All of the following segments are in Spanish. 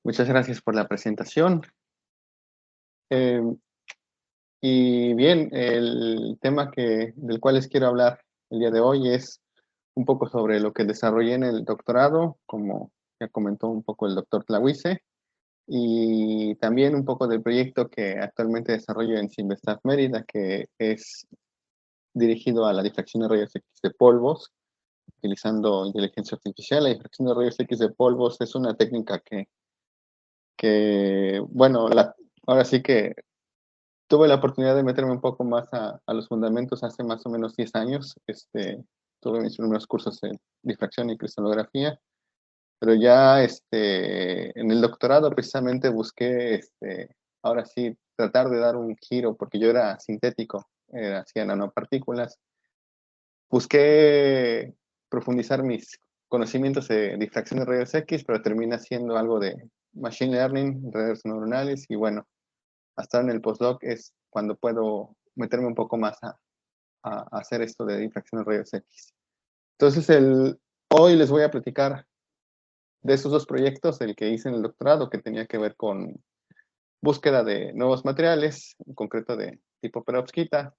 Muchas gracias por la presentación. Eh, y bien, el tema del cual les quiero hablar el día de hoy es un poco sobre lo que desarrollé en el doctorado, como ya comentó un poco el doctor Tlahuize, y también un poco del proyecto que actualmente desarrollo en Simvestab Mérida, que es dirigido a la difracción de rayos X de polvos, utilizando inteligencia artificial. La difracción de rayos X de polvos es una técnica bueno, ahora sí que tuve la oportunidad de meterme un poco más a los fundamentos hace más o menos 10 años. Tuve mis primeros cursos en difracción y cristalografía, pero ya en el doctorado precisamente busqué, ahora sí, tratar de dar un giro, porque yo era sintético, hacía nanopartículas. Busqué profundizar mis conocimientos de difracción de rayos X, pero termina siendo algo de machine learning, redes neuronales, y bueno, hasta en el postdoc es cuando puedo meterme un poco más a hacer esto de difracción de rayos X. Entonces, hoy les voy a platicar de esos dos proyectos, el que hice en el doctorado, que tenía que ver con búsqueda de nuevos materiales, en concreto de tipo perovskita,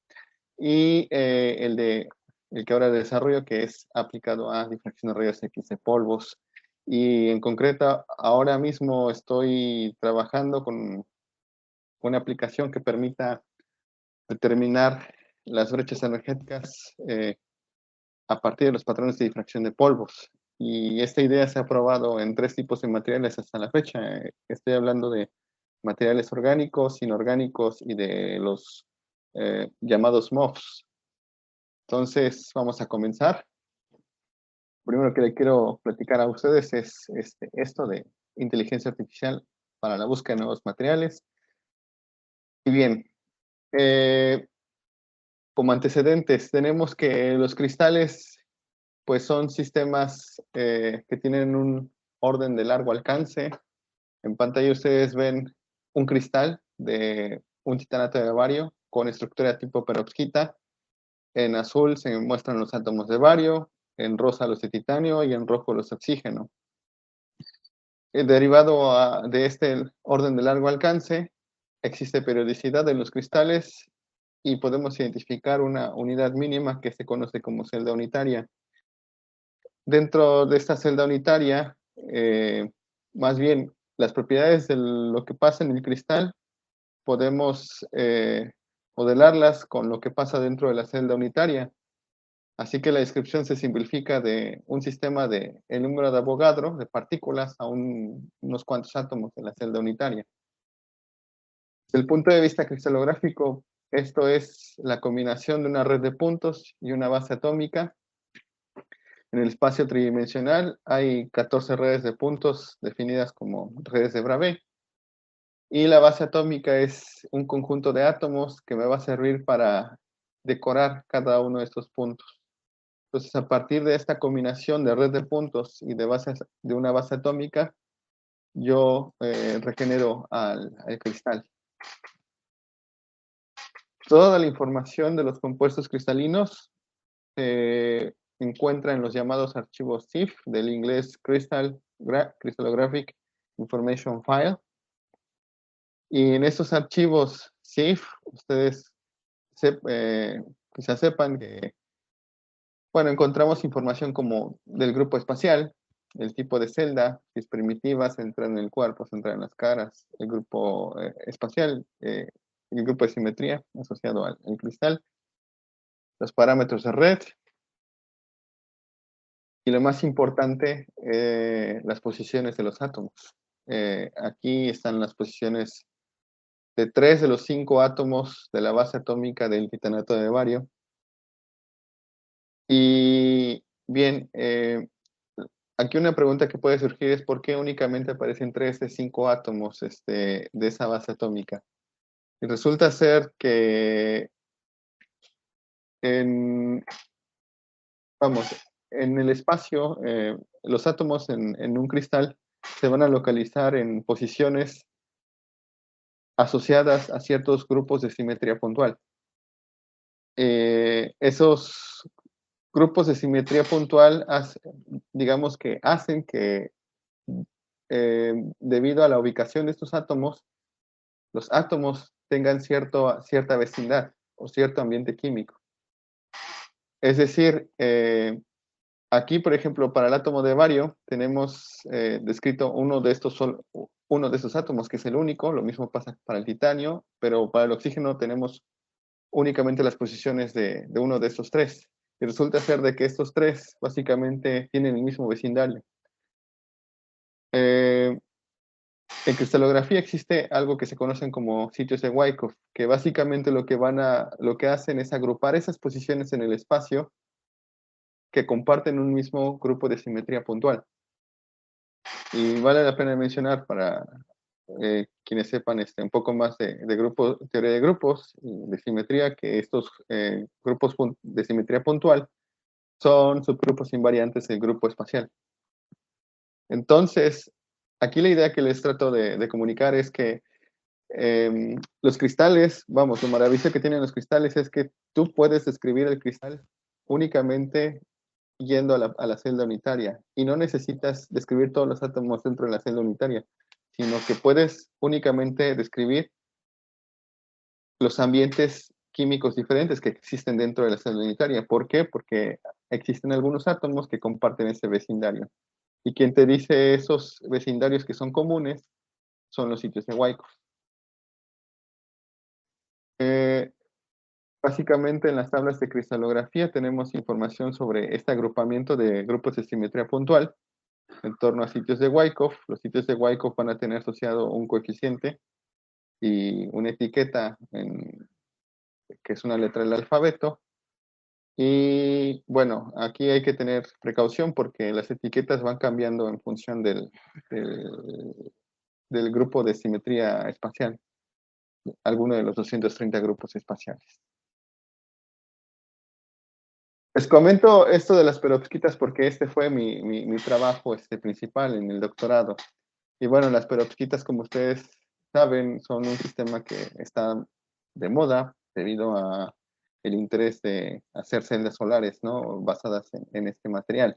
y el que ahora desarrollo, que es aplicado a difracción de rayos X de polvos. Y en concreto, ahora mismo estoy trabajando con una aplicación que permita determinar las brechas energéticas a partir de los patrones de difracción de polvos. Y esta idea se ha probado en 3 tipos de materiales hasta la fecha. Estoy hablando de materiales orgánicos, inorgánicos y de los llamados MOFs. Entonces, vamos a comenzar. Primero que le quiero platicar a ustedes es esto de inteligencia artificial para la búsqueda de nuevos materiales. Y bien, eh, como antecedentes, tenemos que los cristales pues son sistemas que tienen un orden de largo alcance. En pantalla ustedes ven un cristal de un titanato de bario con estructura tipo perovskita. En azul se muestran los átomos de bario, en rosa los de titanio y en rojo los de oxígeno. El derivado de este orden de largo alcance, existe periodicidad de los cristales y podemos identificar una unidad mínima que se conoce como celda unitaria. Dentro de esta celda unitaria, más bien las propiedades de lo que pasa en el cristal, podemos modelarlas con lo que pasa dentro de la celda unitaria. Así que la descripción se simplifica de un sistema de el número de Avogadro de partículas a unos cuantos átomos de la celda unitaria. Desde el punto de vista cristalográfico, esto es la combinación de una red de puntos y una base atómica. En el espacio tridimensional hay 14 redes de puntos definidas como redes de Bravais, y la base atómica es un conjunto de átomos que me va a servir para decorar cada uno de estos puntos. Entonces, a partir de esta combinación de red de puntos y de una base atómica, yo regenero al cristal. Toda la información de los compuestos cristalinos se encuentra en los llamados archivos CIF, del inglés Crystallographic Information File. Y en estos archivos CIF, ustedes quizás sepan que, bueno, encontramos información como del grupo espacial, el tipo de celda, si es primitiva, centra en el cuerpo, centra en las caras, el grupo espacial, el grupo de simetría asociado al cristal, los parámetros de red, y lo más importante, las posiciones de los átomos. Aquí están las posiciones de 3 de los 5 átomos de la base atómica del titanato de bario. Y bien, aquí una pregunta que puede surgir es ¿por qué únicamente aparecen 3 de 5 átomos de esa base atómica? Y resulta ser que en, vamos, en el espacio, los átomos en un cristal se van a localizar en posiciones asociadas a ciertos grupos de simetría puntual. Esos grupos de simetría puntual digamos que hacen que debido a la ubicación de estos átomos, los átomos tengan cierta vecindad o cierto ambiente químico. Es decir, aquí, por ejemplo, para el átomo de bario, tenemos descrito uno de estos átomos, que es el único. Lo mismo pasa para el titanio, pero para el oxígeno tenemos únicamente las posiciones de uno de estos tres. Y resulta ser de que estos tres básicamente tienen el mismo vecindario. En cristalografía existe algo que se conocen como sitios de Wyckoff, que básicamente lo que hacen es agrupar esas posiciones en el espacio que comparten un mismo grupo de simetría puntual. Y vale la pena mencionar para quienes sepan un poco más de teoría de grupos y de simetría, que estos grupos de simetría puntual son subgrupos invariantes del grupo espacial. Entonces, aquí la idea que les trato de comunicar es que los cristales, vamos, lo maravilloso que tienen los cristales es que tú puedes describir el cristal únicamente yendo a la celda unitaria, y no necesitas describir todos los átomos dentro de la celda unitaria, sino que puedes únicamente describir los ambientes químicos diferentes que existen dentro de la celda unitaria. ¿Por qué? Porque existen algunos átomos que comparten ese vecindario. Y quien te dice esos vecindarios que son comunes son los sitios de Wyckoff. Básicamente en las tablas de cristalografía tenemos información sobre este agrupamiento de grupos de simetría puntual en torno a sitios de Wyckoff. Los sitios de Wyckoff van a tener asociado un coeficiente y una etiqueta que es una letra del alfabeto. Y bueno, aquí hay que tener precaución porque las etiquetas van cambiando en función del grupo de simetría espacial, alguno de los 230 grupos espaciales. Les comento esto de las perovskitas porque este fue mi trabajo principal en el doctorado. Y bueno, las perovskitas, como ustedes saben, son un sistema que está de moda debido a el interés de hacer celdas solares, ¿no? Basadas en este material.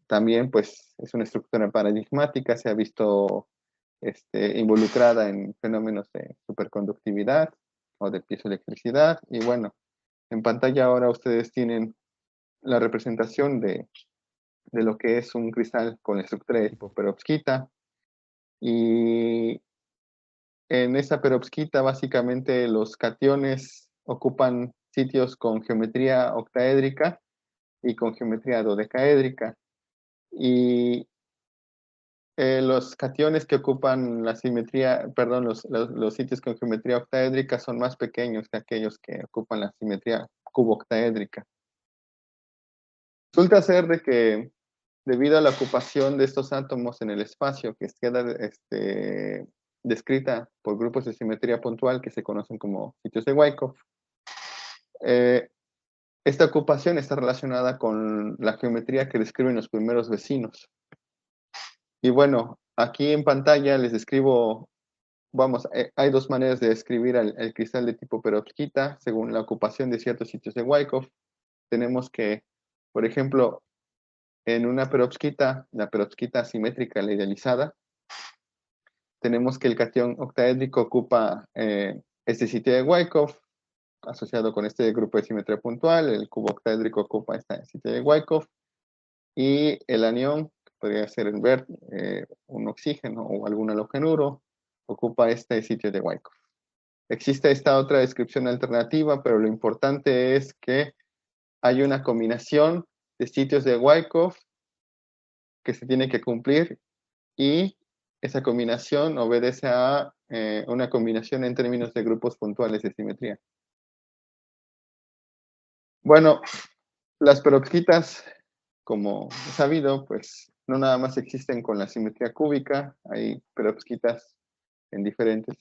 También, pues, es una estructura paradigmática, se ha visto involucrada en fenómenos de superconductividad o de piezoelectricidad. Y bueno, en pantalla ahora ustedes tienen la representación de lo que es un cristal con estructura de tipo perovskita. Y en esa perovskita básicamente los cationes ocupan sitios con geometría octaédrica y con geometría dodecaédrica. Y los cationes que ocupan la simetría, perdón, los sitios con geometría octaédrica son más pequeños que aquellos que ocupan la simetría cuboctaédrica. Resulta ser de que debido a la ocupación de estos átomos en el espacio, que queda descrita por grupos de simetría puntual que se conocen como sitios de Wyckoff, esta ocupación está relacionada con la geometría que describen los primeros vecinos. Y bueno, aquí en pantalla les describo, vamos, hay dos maneras de describir el cristal de tipo perovskita según la ocupación de ciertos sitios de Wyckoff. Tenemos que, por ejemplo, en una perovskita, la perovskita simétrica, la idealizada, tenemos que el catión octaédrico ocupa este sitio de Wyckoff, asociado con este grupo de simetría puntual. El cubo octaédrico ocupa este sitio de Wyckoff, y el anión, que podría ser un oxígeno o algún halogenuro, ocupa este sitio de Wyckoff. Existe esta otra descripción alternativa, pero lo importante es que hay una combinación de sitios de Wyckoff que se tiene que cumplir, y esa combinación obedece a una combinación en términos de grupos puntuales de simetría. Bueno, las perovskitas, como he sabido, pues no nada más existen con la simetría cúbica, hay perovskitas en diferentes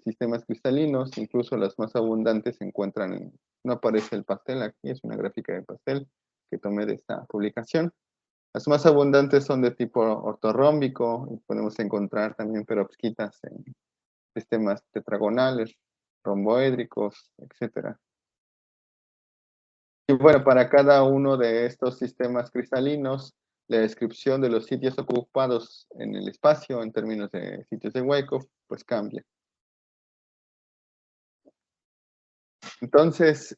sistemas cristalinos, incluso las más abundantes se encuentran no aparece el pastel aquí, es una gráfica de pastel que tomé de esta publicación. Las más abundantes son de tipo ortorrómbico, y podemos encontrar también perovskitas en sistemas tetragonales, romboédricos, etc. Y bueno, para cada uno de estos sistemas cristalinos la descripción de los sitios ocupados en el espacio en términos de sitios de Wyckoff, pues cambia. Entonces,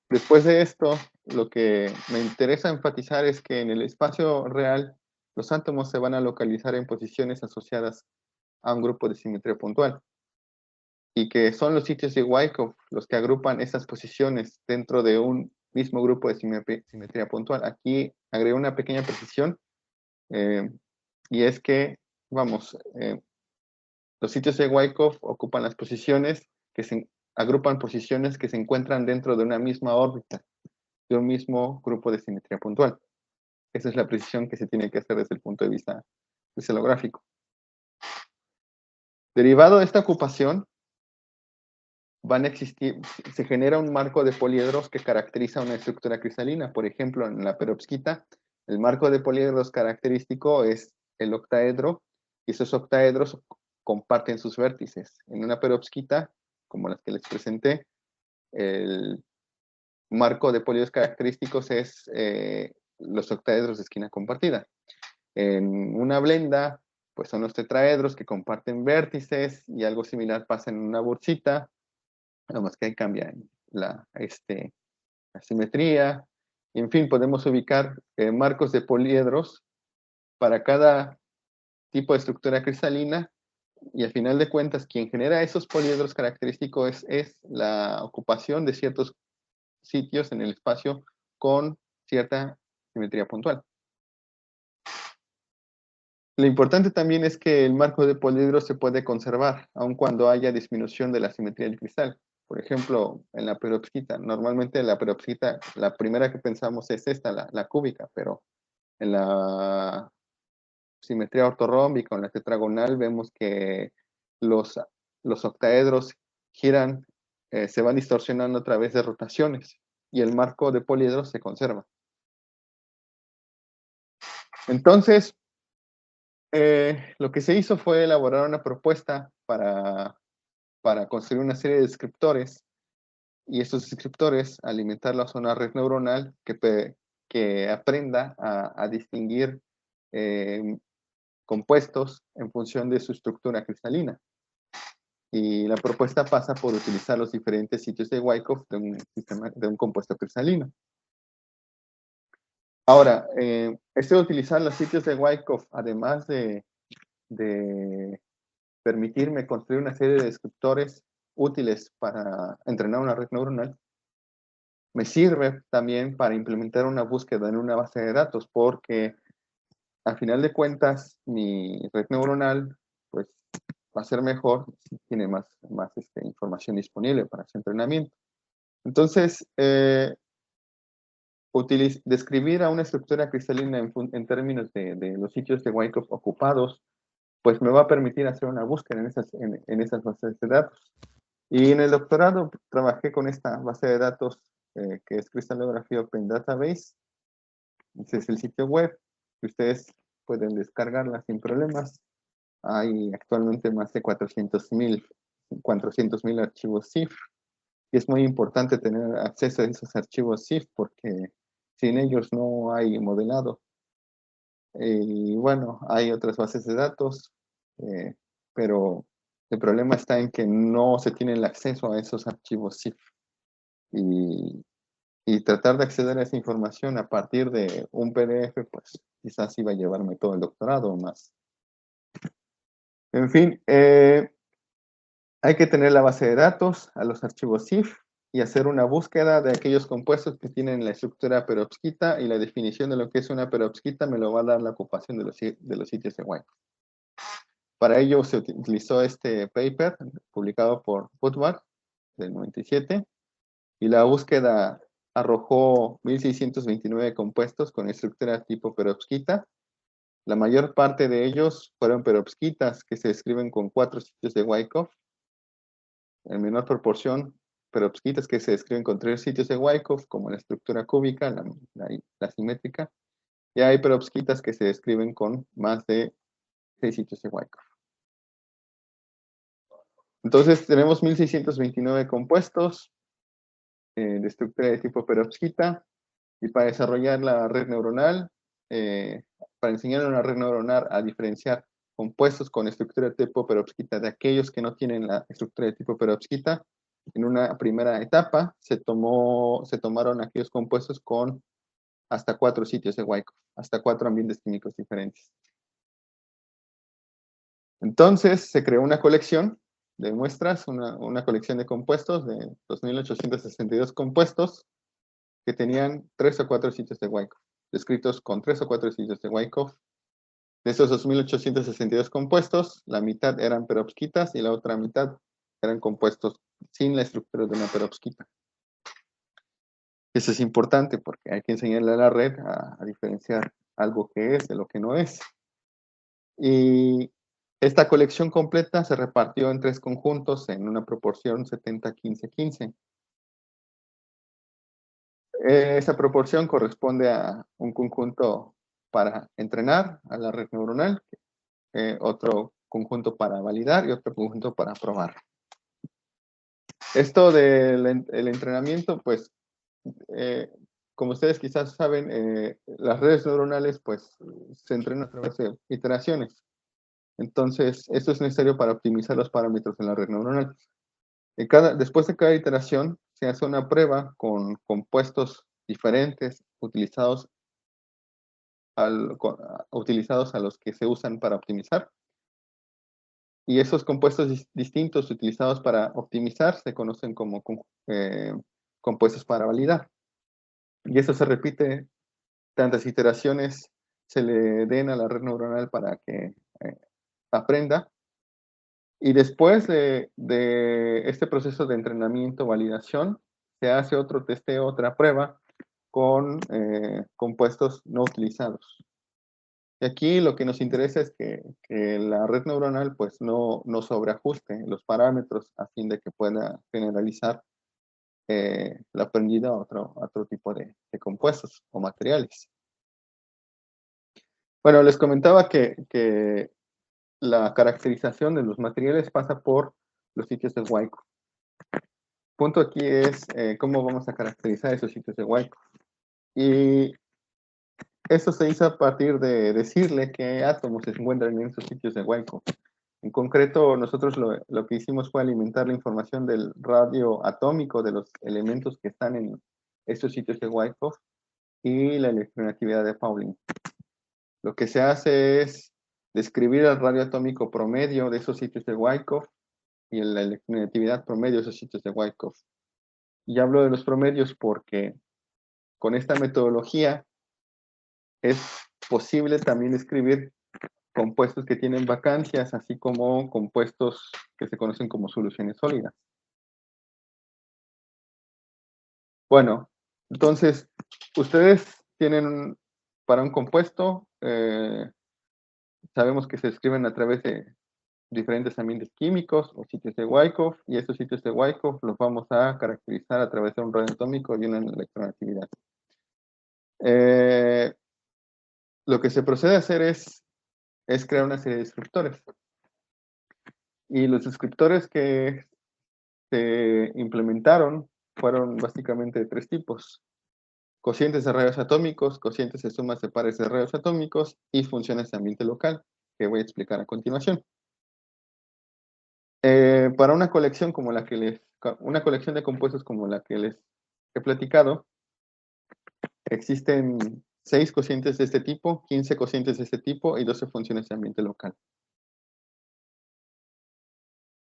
después de esto, lo que me interesa enfatizar es que en el espacio real, los átomos se van a localizar en posiciones asociadas a un grupo de simetría puntual, y que son los sitios de Wyckoff los que agrupan esas posiciones dentro de un mismo grupo de simetría puntual. Aquí agregué una pequeña precisión, eh, y es que, vamos, los sitios de Wyckoff ocupan las posiciones que se agrupan posiciones que se encuentran dentro de una misma órbita, de un mismo grupo de simetría puntual. Esa es la precisión que se tiene que hacer desde el punto de vista cristalográfico. Derivado de esta ocupación, van a existir, se genera un marco de poliedros que caracteriza una estructura cristalina. Por ejemplo, en la perovskita, el marco de poliedros característico es el octaedro, y esos octaedros comparten sus vértices. En una perovskita, como las que les presenté, el marco de poliedros característicos es los octaedros de esquina compartida. En una blenda, pues son los tetraedros que comparten vértices, y algo similar pasa en una bursita, nada más que ahí cambia la simetría. En fin, podemos ubicar marcos de poliedros para cada tipo de estructura cristalina, y al final de cuentas, quien genera esos poliedros característicos es la ocupación de ciertos sitios en el espacio con cierta simetría puntual. Lo importante también es que el marco de poliedros se puede conservar, aun cuando haya disminución de la simetría del cristal. Por ejemplo, en la perovskita, normalmente la perovskita, la primera que pensamos es esta, la cúbica, pero en la simetría ortorrómbica o en la tetragonal vemos que los, los octaedros giran, se van distorsionando a través de rotaciones, y el marco de poliedros se conserva. Entonces, lo que se hizo fue elaborar una propuesta para construir una serie de descriptores, y estos descriptores alimentarlos a una red neuronal que aprenda a distinguir compuestos en función de su estructura cristalina. Y la propuesta pasa por utilizar los diferentes sitios de Wyckoff de un compuesto cristalino. Ahora, esto de utilizar los sitios de Wyckoff, además de permitirme construir una serie de descriptores útiles para entrenar una red neuronal, me sirve también para implementar una búsqueda en una base de datos, porque al final de cuentas mi red neuronal pues va a ser mejor si tiene más información disponible para su entrenamiento. Entonces, describir a una estructura cristalina en términos de los sitios de Wyckoff ocupados, pues me va a permitir hacer una búsqueda en esas bases de datos. Y en el doctorado trabajé con esta base de datos que es Crystallography Open Database. Ese es el sitio web que ustedes pueden descargarla sin problemas. Hay actualmente más de 400,000 archivos CIF, y es muy importante tener acceso a esos archivos CIF porque sin ellos no hay modelado. Y bueno, hay otras bases de datos, pero el problema está en que no se tiene el acceso a esos archivos CIF. Y tratar de acceder a esa información a partir de un PDF, pues quizás iba a llevarme todo el doctorado o más. En fin, hay que tener la base de datos, a los archivos CIF, y hacer una búsqueda de aquellos compuestos que tienen la estructura perovskita, y la definición de lo que es una perovskita me lo va a dar la ocupación de los sitios de Wyckoff. Para ello se utilizó este paper publicado por Woodward del 97, y la búsqueda arrojó 1629 compuestos con estructura tipo perovskita. La mayor parte de ellos fueron perovskitas que se escriben con 4 sitios de Wyckoff. En menor proporción, perovskitas que se escriben con 3 sitios de Wyckoff, como la estructura cúbica, la simétrica. Y hay perovskitas que se escriben con más de 6 sitios de Wyckoff. Entonces tenemos 1629 compuestos de estructura de tipo perovskita, y para desarrollar la red neuronal para enseñar a una red neuronal a diferenciar compuestos con estructura de tipo perovskita de aquellos que no tienen la estructura de tipo perovskita. En una primera etapa se tomaron aquellos compuestos con hasta 4 sitios de Wyckoff, hasta 4 ambientes químicos diferentes. Entonces se creó una colección de muestras, una colección de compuestos de 2.862 compuestos que tenían 3 o 4 sitios de Wyckoff, descritos con 3 o 4 sitios de Wyckoff. De esos 2.862 compuestos, la mitad eran perovskitas y la otra mitad eran compuestos sin la estructura de una perovskita. Eso es importante porque hay que enseñarle a la red a diferenciar algo que es de lo que no es. Y esta colección completa se repartió en 3 conjuntos en una proporción 70-15-15. Esa proporción corresponde a un conjunto para entrenar a la red neuronal, otro conjunto para validar y otro conjunto para probar. Esto del entrenamiento, pues, como ustedes quizás saben, las redes neuronales, pues, se entrenan a través de iteraciones. Entonces, esto es necesario para optimizar los parámetros en la red neuronal. Después de cada iteración, se hace una prueba con compuestos diferentes utilizados a los que se usan para optimizar. Y esos compuestos distintos utilizados para optimizar se conocen como compuestos para validar. Y eso se repite tantas iteraciones se le den a la red neuronal para que aprenda. Y después de este proceso de entrenamiento, validación, se hace otro testeo, otra prueba con compuestos no utilizados. Y aquí lo que nos interesa es que la red neuronal pues no sobreajuste los parámetros a fin de que pueda generalizar la aprendida a otro tipo de compuestos o materiales. Bueno, les comentaba que la caracterización de los materiales pasa por los sitios de Wyckoff. El punto aquí es cómo vamos a caracterizar esos sitios de Wyckoff. Y eso se hizo a partir de decirle qué átomos se encuentran en esos sitios de Wyckoff. En concreto, nosotros lo que hicimos fue alimentar la información del radio atómico de los elementos que están en estos sitios de Wyckoff y la electronegatividad de Pauling. Lo que se hace es describir el radio atómico promedio de esos sitios de Wyckoff y la electronegatividad promedio de esos sitios de Wyckoff. Y hablo de los promedios porque con esta metodología es posible también describir compuestos que tienen vacancias, así como compuestos que se conocen como soluciones sólidas. Bueno, entonces, ustedes tienen para un compuesto, sabemos que se escriben a través de diferentes ambientes químicos o sitios de Wyckoff, y estos sitios de Wyckoff los vamos a caracterizar a través de un radio atómico y una electronegatividad. Lo que se procede a hacer es crear una serie de descriptores. Y los descriptores que se implementaron fueron básicamente de 3 tipos: cocientes de rayos atómicos, cocientes de sumas de pares de rayos atómicos y funciones de ambiente local, que voy a explicar a continuación. Para una colección de compuestos como la que les he platicado, existen 6 cocientes de este tipo, 15 cocientes de este tipo y 12 funciones de ambiente local.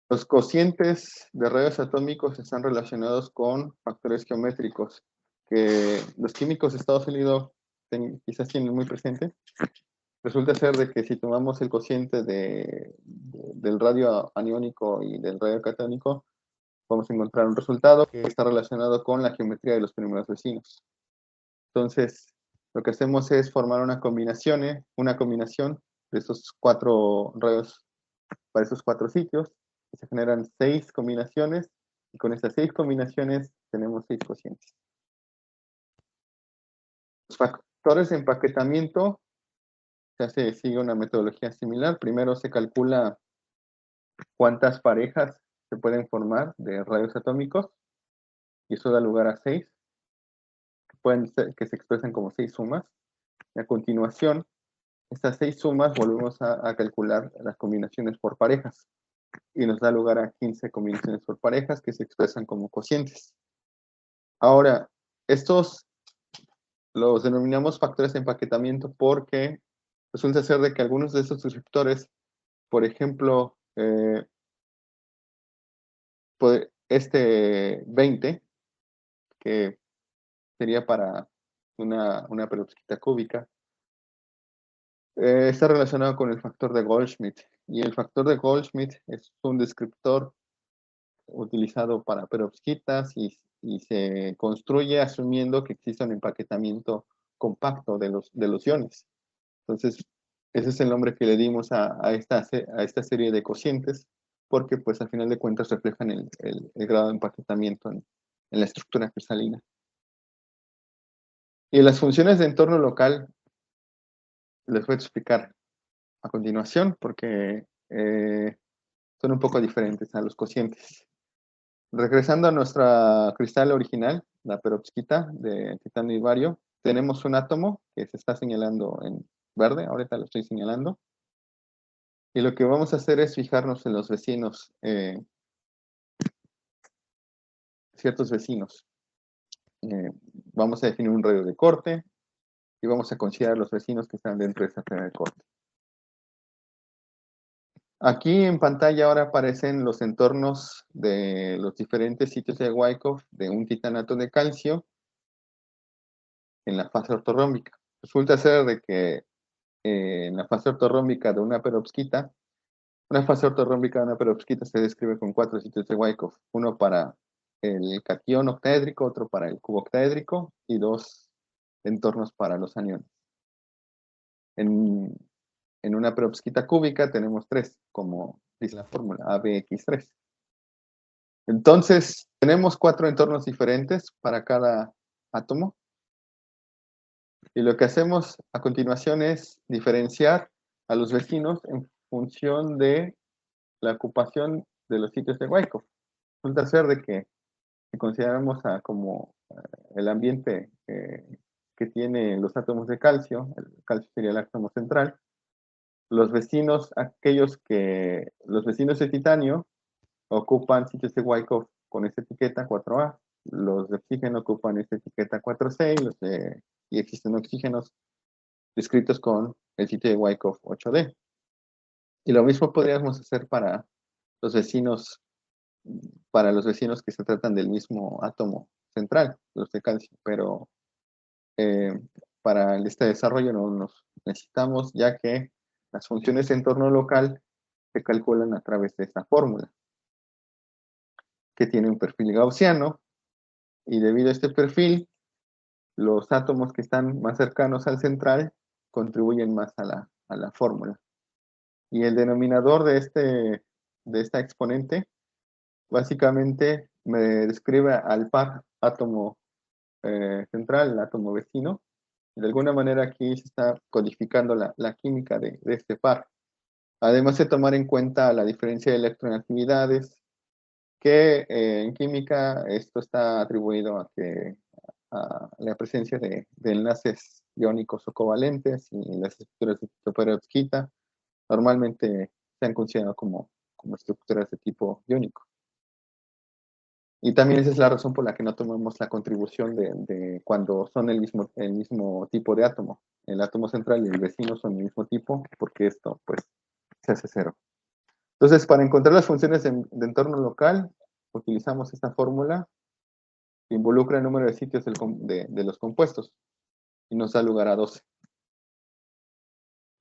Los cocientes de rayos atómicos están relacionados con factores geométricos que los químicos de Estados Unidos quizás tienen muy presente. Resulta ser de que si tomamos el cociente del radio aniónico y del radio catónico, vamos a encontrar un resultado que está relacionado con la geometría de los primeros vecinos. Entonces, lo que hacemos es formar una combinación de estos 4 rayos para esos 4 sitios. Se generan 6 combinaciones, y con estas 6 combinaciones tenemos 6 cocientes. Los factores de empaquetamiento sigue una metodología similar. Primero se calcula cuántas parejas se pueden formar de rayos atómicos, y eso da lugar a 6, que se expresan como 6 sumas. Y a continuación, estas 6 sumas volvemos a calcular las combinaciones por parejas. Y nos da lugar a 15 combinaciones por parejas que se expresan como cocientes. Ahora, estos los denominamos factores de empaquetamiento porque resulta ser de que algunos de estos descriptores, por ejemplo, este 20, que sería para una perovskita cúbica, está relacionado con el factor de Goldschmidt. Y el factor de Goldschmidt es un descriptor utilizado para perovskitas y se construye asumiendo que existe un empaquetamiento compacto de los iones. Entonces, ese es el nombre que le dimos a esta serie de cocientes, porque pues al final de cuentas reflejan el grado de empaquetamiento en la estructura cristalina. Y las funciones de entorno local les voy a explicar a continuación, porque son un poco diferentes a los cocientes. Regresando a nuestra cristal original, la perovskita de titanio y bario, tenemos un átomo que se está señalando en verde, ahorita lo estoy señalando, y lo que vamos a hacer es fijarnos en los vecinos, ciertos vecinos. Vamos a definir un radio de corte y vamos a considerar los vecinos que están dentro de esa cadena de corte. Aquí en pantalla ahora aparecen los entornos de los diferentes sitios de Wyckoff de un titanato de calcio en la fase ortorrómbica. Resulta ser de que en la fase ortorrómbica de una perovskita se describe con 4 sitios de Wyckoff, uno para el catión octaédrico, otro para el cubo octaédrico y 2 entornos para los aniones. En una perovskita cúbica tenemos 3, como dice la fórmula ABX3. Entonces, tenemos 4 entornos diferentes para cada átomo. Y lo que hacemos a continuación es diferenciar a los vecinos en función de la ocupación de los sitios de Wyckoff. Resulta ser de que si consideramos los ambiente que tiene los átomos de calcio, el calcio sería el átomo central, los vecinos de titanio ocupan sitios de Wyckoff con esta etiqueta 4A, los de oxígeno ocupan esta etiqueta 4C y existen oxígenos descritos con el sitio de Wyckoff 8D. Y lo mismo podríamos hacer para los vecinos que se tratan del mismo átomo central, los de calcio, pero para este desarrollo no nos necesitamos, ya que las funciones de entorno local se calculan a través de esta fórmula, que tiene un perfil gaussiano, y debido a este perfil, los átomos que están más cercanos al central contribuyen más a la fórmula. Y el denominador de esta exponente básicamente me describe al par átomo central, el átomo vecino. De alguna manera aquí se está codificando la química de este par. Además de tomar en cuenta la diferencia de electronegatividades, que en química esto está atribuido a la presencia de enlaces iónicos o covalentes, y las estructuras de perovskita normalmente se han considerado como estructuras de tipo iónico. Y también esa es la razón por la que no tomamos la contribución de cuando son el mismo tipo de átomo. El átomo central y el vecino son el mismo tipo, porque esto pues se hace cero. Entonces, para encontrar las funciones de entorno local, utilizamos esta fórmula que involucra el número de sitios de los compuestos y nos da lugar a 12.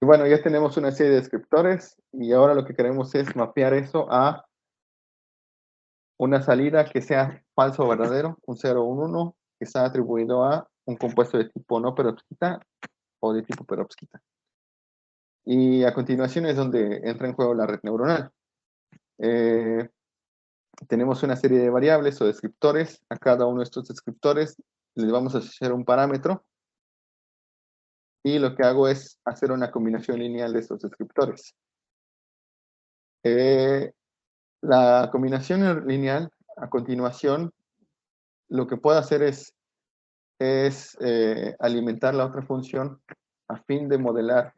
Y bueno, ya tenemos una serie de descriptores y ahora lo que queremos es mapear eso a una salida que sea falso o verdadero, un 0 o un 1, que está atribuido a un compuesto de tipo no perovskita o de tipo perovskita. Y a continuación es donde entra en juego la red neuronal. Tenemos una serie de variables o descriptores. A cada uno de estos descriptores les vamos a asociar un parámetro. Y lo que hago es hacer una combinación lineal de estos descriptores. La combinación lineal, a continuación, lo que puedo hacer es alimentar la otra función a fin de modelar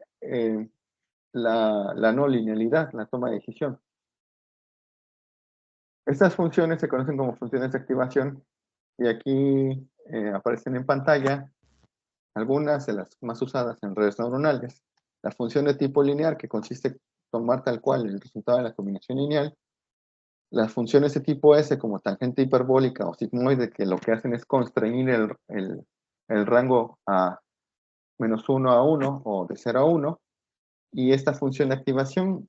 la no linealidad, la toma de decisión. Estas funciones se conocen como funciones de activación y aquí aparecen en pantalla algunas de las más usadas en redes neuronales. La función de tipo lineal, que consiste en tomar tal cual el resultado de la combinación lineal. Las funciones de tipo S, como tangente hiperbólica o sigmoide, que lo que hacen es constreñir el rango a -1 a 1 o de 0 a 1. Y esta función de activación,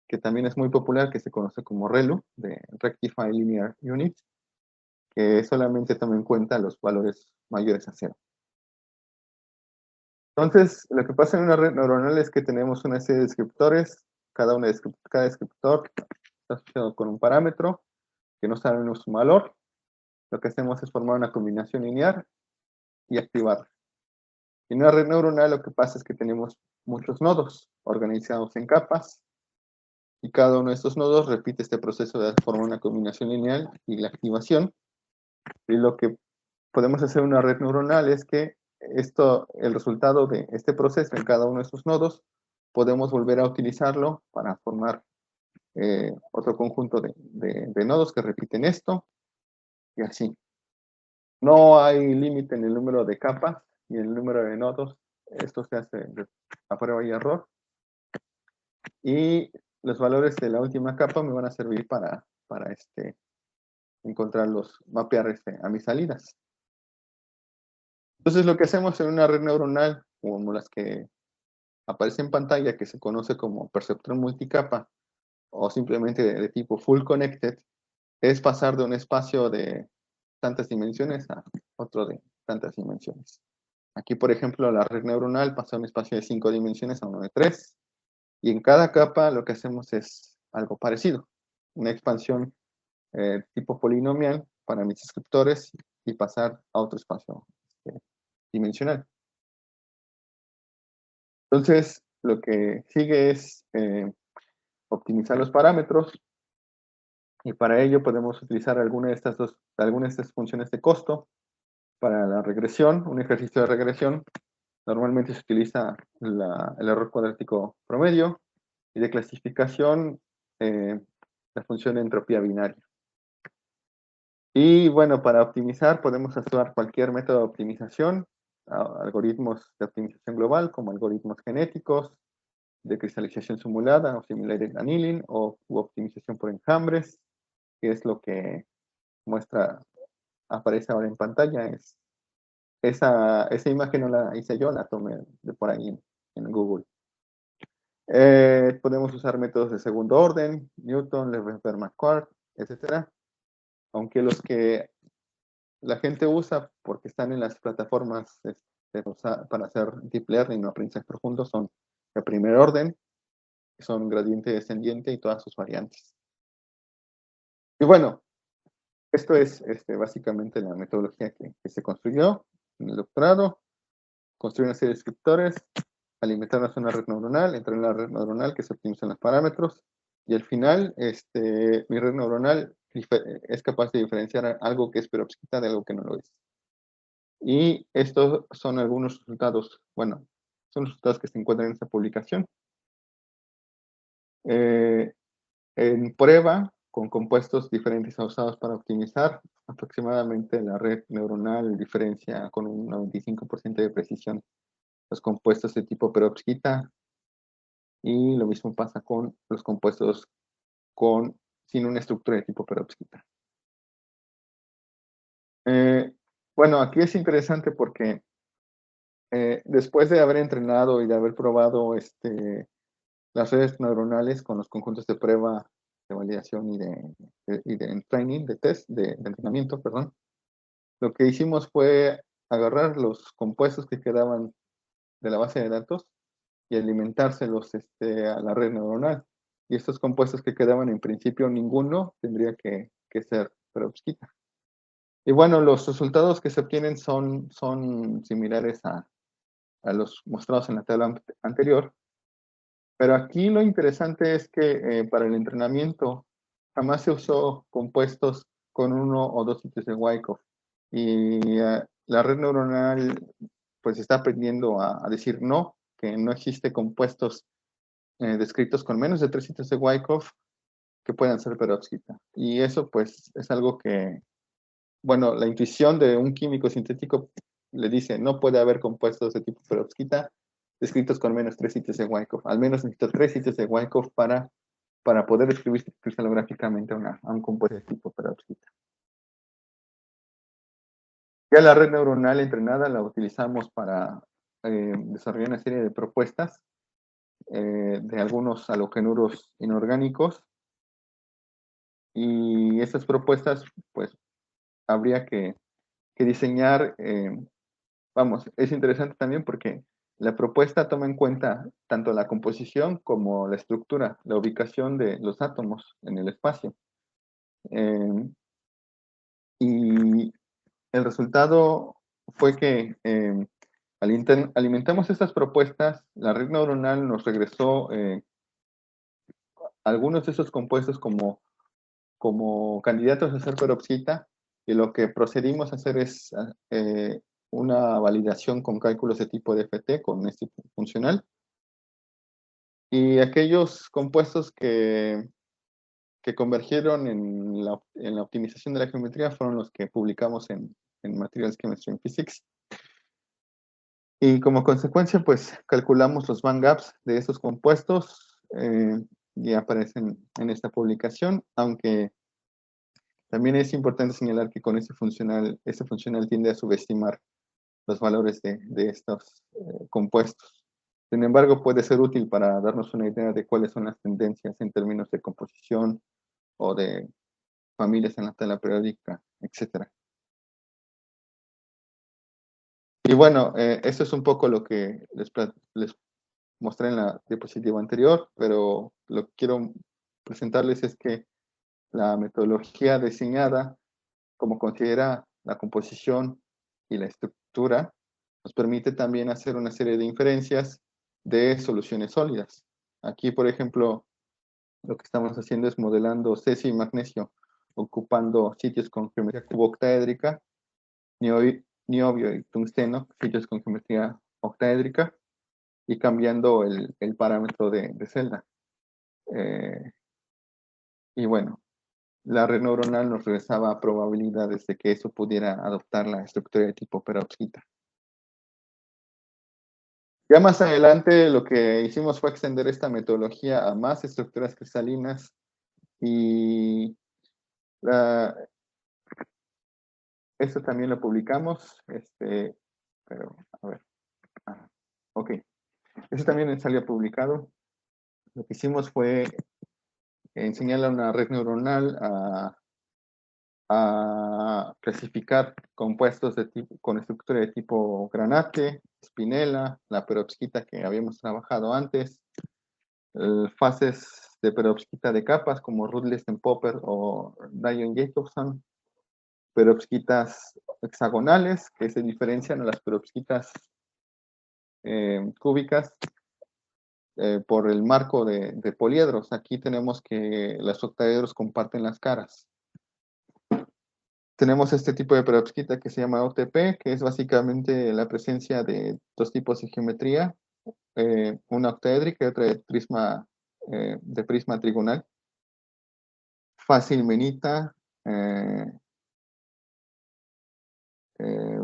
que también es muy popular, que se conoce como ReLU, de Rectify Linear Unit, que solamente toma en cuenta los valores mayores a 0. Entonces, lo que pasa en una red neuronal es que tenemos una serie de descriptores, cada descriptor está asociado con un parámetro que no sabemos su valor. Lo que hacemos es formar una combinación lineal y activarla. En una red neuronal lo que pasa es que tenemos muchos nodos organizados en capas y cada uno de estos nodos repite este proceso de formar una combinación lineal y la activación. Y lo que podemos hacer en una red neuronal es que el resultado de este proceso en cada uno de estos nodos, podemos volver a utilizarlo para formar otro conjunto de nodos que repiten esto y así. No hay límite en el número de capas y el número de nodos. Esto se hace a prueba y error. Y los valores de la última capa me van a servir para mapear a mis salidas. Entonces lo que hacemos en una red neuronal, como las que aparece en pantalla, que se conoce como perceptrón multicapa, o simplemente de tipo full connected, es pasar de un espacio de tantas dimensiones a otro de tantas dimensiones. Aquí, por ejemplo, la red neuronal pasa de un espacio de 5 dimensiones a uno de 3, y en cada capa lo que hacemos es algo parecido, una expansión tipo polinomial para mis descriptores y pasar a otro espacio dimensional. Entonces, lo que sigue es optimizar los parámetros, y para ello podemos utilizar alguna de estas funciones de costo. Para la regresión, un ejercicio de regresión, normalmente se utiliza el error cuadrático promedio, y de clasificación, la función de entropía binaria. Y bueno, para optimizar podemos usar cualquier método de optimización, algoritmos de optimización global como algoritmos genéticos, de cristalización simulada o simulated annealing, u optimización por enjambres, que es lo que aparece ahora en pantalla. Esa imagen no la hice yo, la tomé de por ahí en Google. Podemos usar métodos de segundo orden, Newton, Lebesgue-Marquardt, etc. Aunque los que la gente usa porque están en las plataformas para hacer deep learning o aprendizaje profundo son de primer orden, que son gradiente descendiente y todas sus variantes. Y bueno, esto es básicamente la metodología que se construyó en el doctorado. Construir una serie de descriptores, alimentarnos una red neuronal, entrar en la red neuronal que se optimizan los parámetros, y al final mi red neuronal es capaz de diferenciar algo que es perovskita de algo que no lo es. Y estos son algunos resultados, bueno, son los resultados que se encuentran en esta publicación. En prueba, con compuestos diferentes usados para optimizar, aproximadamente la red neuronal diferencia con un 95% de precisión los compuestos de tipo perovskita, y lo mismo pasa con los compuestos sin una estructura de tipo perovskita. Bueno, aquí es interesante porque después de haber entrenado y de haber probado las redes neuronales con los conjuntos de prueba, de validación y de training, de test, de entrenamiento, perdón, lo que hicimos fue agarrar los compuestos que quedaban de la base de datos y alimentárselos a la red neuronal. Y estos compuestos que quedaban, en principio ninguno tendría que ser perovskita. Y bueno, los resultados que se obtienen son similares a los mostrados en la tabla anterior. Pero aquí lo interesante es que para el entrenamiento jamás se usó compuestos con 1 o 2 sitios de Wyckoff. Y la red neuronal pues está aprendiendo a decir no, que no existe compuestos descritos con menos de 3 sitios de Wyckoff que puedan ser perovskita. Y eso pues es algo que, bueno, la intuición de un químico sintético le dice, no puede haber compuestos de tipo perovskita descritos con menos 3 sitios de Wyckoff. Al menos necesito 3 sitios de Wyckoff para poder describir cristalográficamente a un compuesto de tipo perovskita. Ya la red neuronal entrenada la utilizamos para desarrollar una serie de propuestas de algunos halogenuros inorgánicos, y estas propuestas pues habría que diseñar, vamos, es interesante también porque la propuesta toma en cuenta tanto la composición como la estructura, la ubicación de los átomos en el espacio. Y el resultado fue que alimentamos estas propuestas, la red neuronal nos regresó algunos de esos compuestos como candidatos a ser perovskita, y lo que procedimos a hacer es una validación con cálculos de tipo DFT, con este tipo funcional, y aquellos compuestos que convergieron en la optimización de la geometría fueron los que publicamos en Materials Chemistry and Physics. Y como consecuencia, pues calculamos los band gaps de esos compuestos y aparecen en esta publicación, aunque también es importante señalar que con ese funcional tiende a subestimar los valores de estos compuestos. Sin embargo, puede ser útil para darnos una idea de cuáles son las tendencias en términos de composición o de familias en la tabla periódica, etc. Y bueno, eso es un poco lo que les mostré en la diapositiva anterior, pero lo que quiero presentarles es que la metodología diseñada, como considera la composición y la estructura, nos permite también hacer una serie de inferencias de soluciones sólidas. Aquí, por ejemplo, lo que estamos haciendo es modelando cesio y magnesio, ocupando sitios con geometría octaédrica, niobio y tungsteno, sitios con geometría octaédrica, y cambiando el parámetro de celda. Y bueno, la red neuronal nos regresaba probabilidades de que eso pudiera adoptar la estructura de tipo perovskita. Ya más adelante lo que hicimos fue extender esta metodología a más estructuras cristalinas, y esto también lo publicamos, pero a ver, ok, eso también salió publicado. Lo que hicimos fue enseñarle a una red neuronal a clasificar compuestos con estructura de tipo granate, espinela, la perovskita que habíamos trabajado antes, fases de perovskita de capas como Rudlisten-Popper o Dion-Jacobson, perovskitas hexagonales que se diferencian a las perovskitas cúbicas por el marco de poliedros. Aquí tenemos que los octaedros comparten las caras. Tenemos este tipo de perovskita que se llama OTP, que es básicamente la presencia de dos tipos de geometría, una octaédrica y otra de prisma trigonal, fácil menita,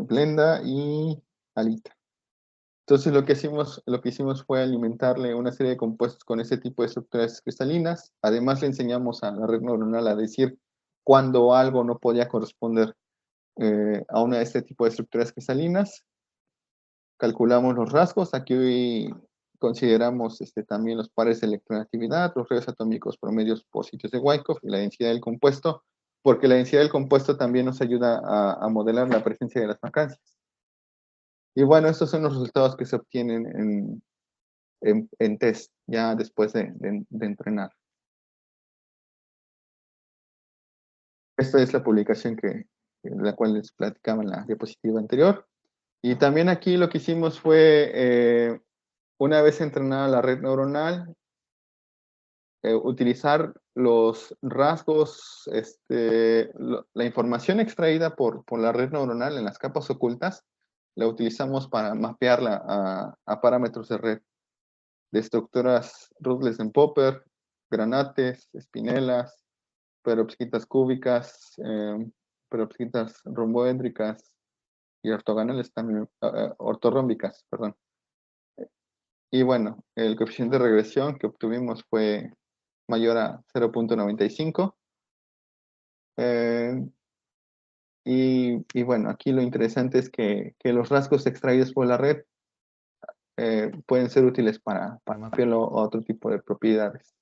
blenda y alita. Entonces lo que hicimos fue alimentarle una serie de compuestos con ese tipo de estructuras cristalinas. Además le enseñamos a la red neuronal a decir cuando algo no podía corresponder a una de este tipo de estructuras cristalinas. Calculamos los rasgos. Aquí consideramos también los pares de electronegatividad, los rayos atómicos promedios por sitios de Wyckoff y la densidad del compuesto, porque la densidad del compuesto también nos ayuda a modelar la presencia de las vacancias. Y bueno, estos son los resultados que se obtienen en test, ya después de entrenar. Esta es la publicación de la cual les platicaba en la diapositiva anterior. Y también aquí lo que hicimos fue, una vez entrenada la red neuronal, utilizar los rasgos, la información extraída por la red neuronal en las capas ocultas, la utilizamos para mapearla a parámetros de red, de estructuras Rutledge en Popper, granates, espinelas, perovskitas cúbicas, perovskitas romboédricas y ortogonales también, ortorrómbicas, perdón. Y bueno, el coeficiente de regresión que obtuvimos fue mayor a 0.95. Y bueno, aquí lo interesante es que los rasgos extraídos por la red pueden ser útiles para mapearlo a otro tipo de propiedades.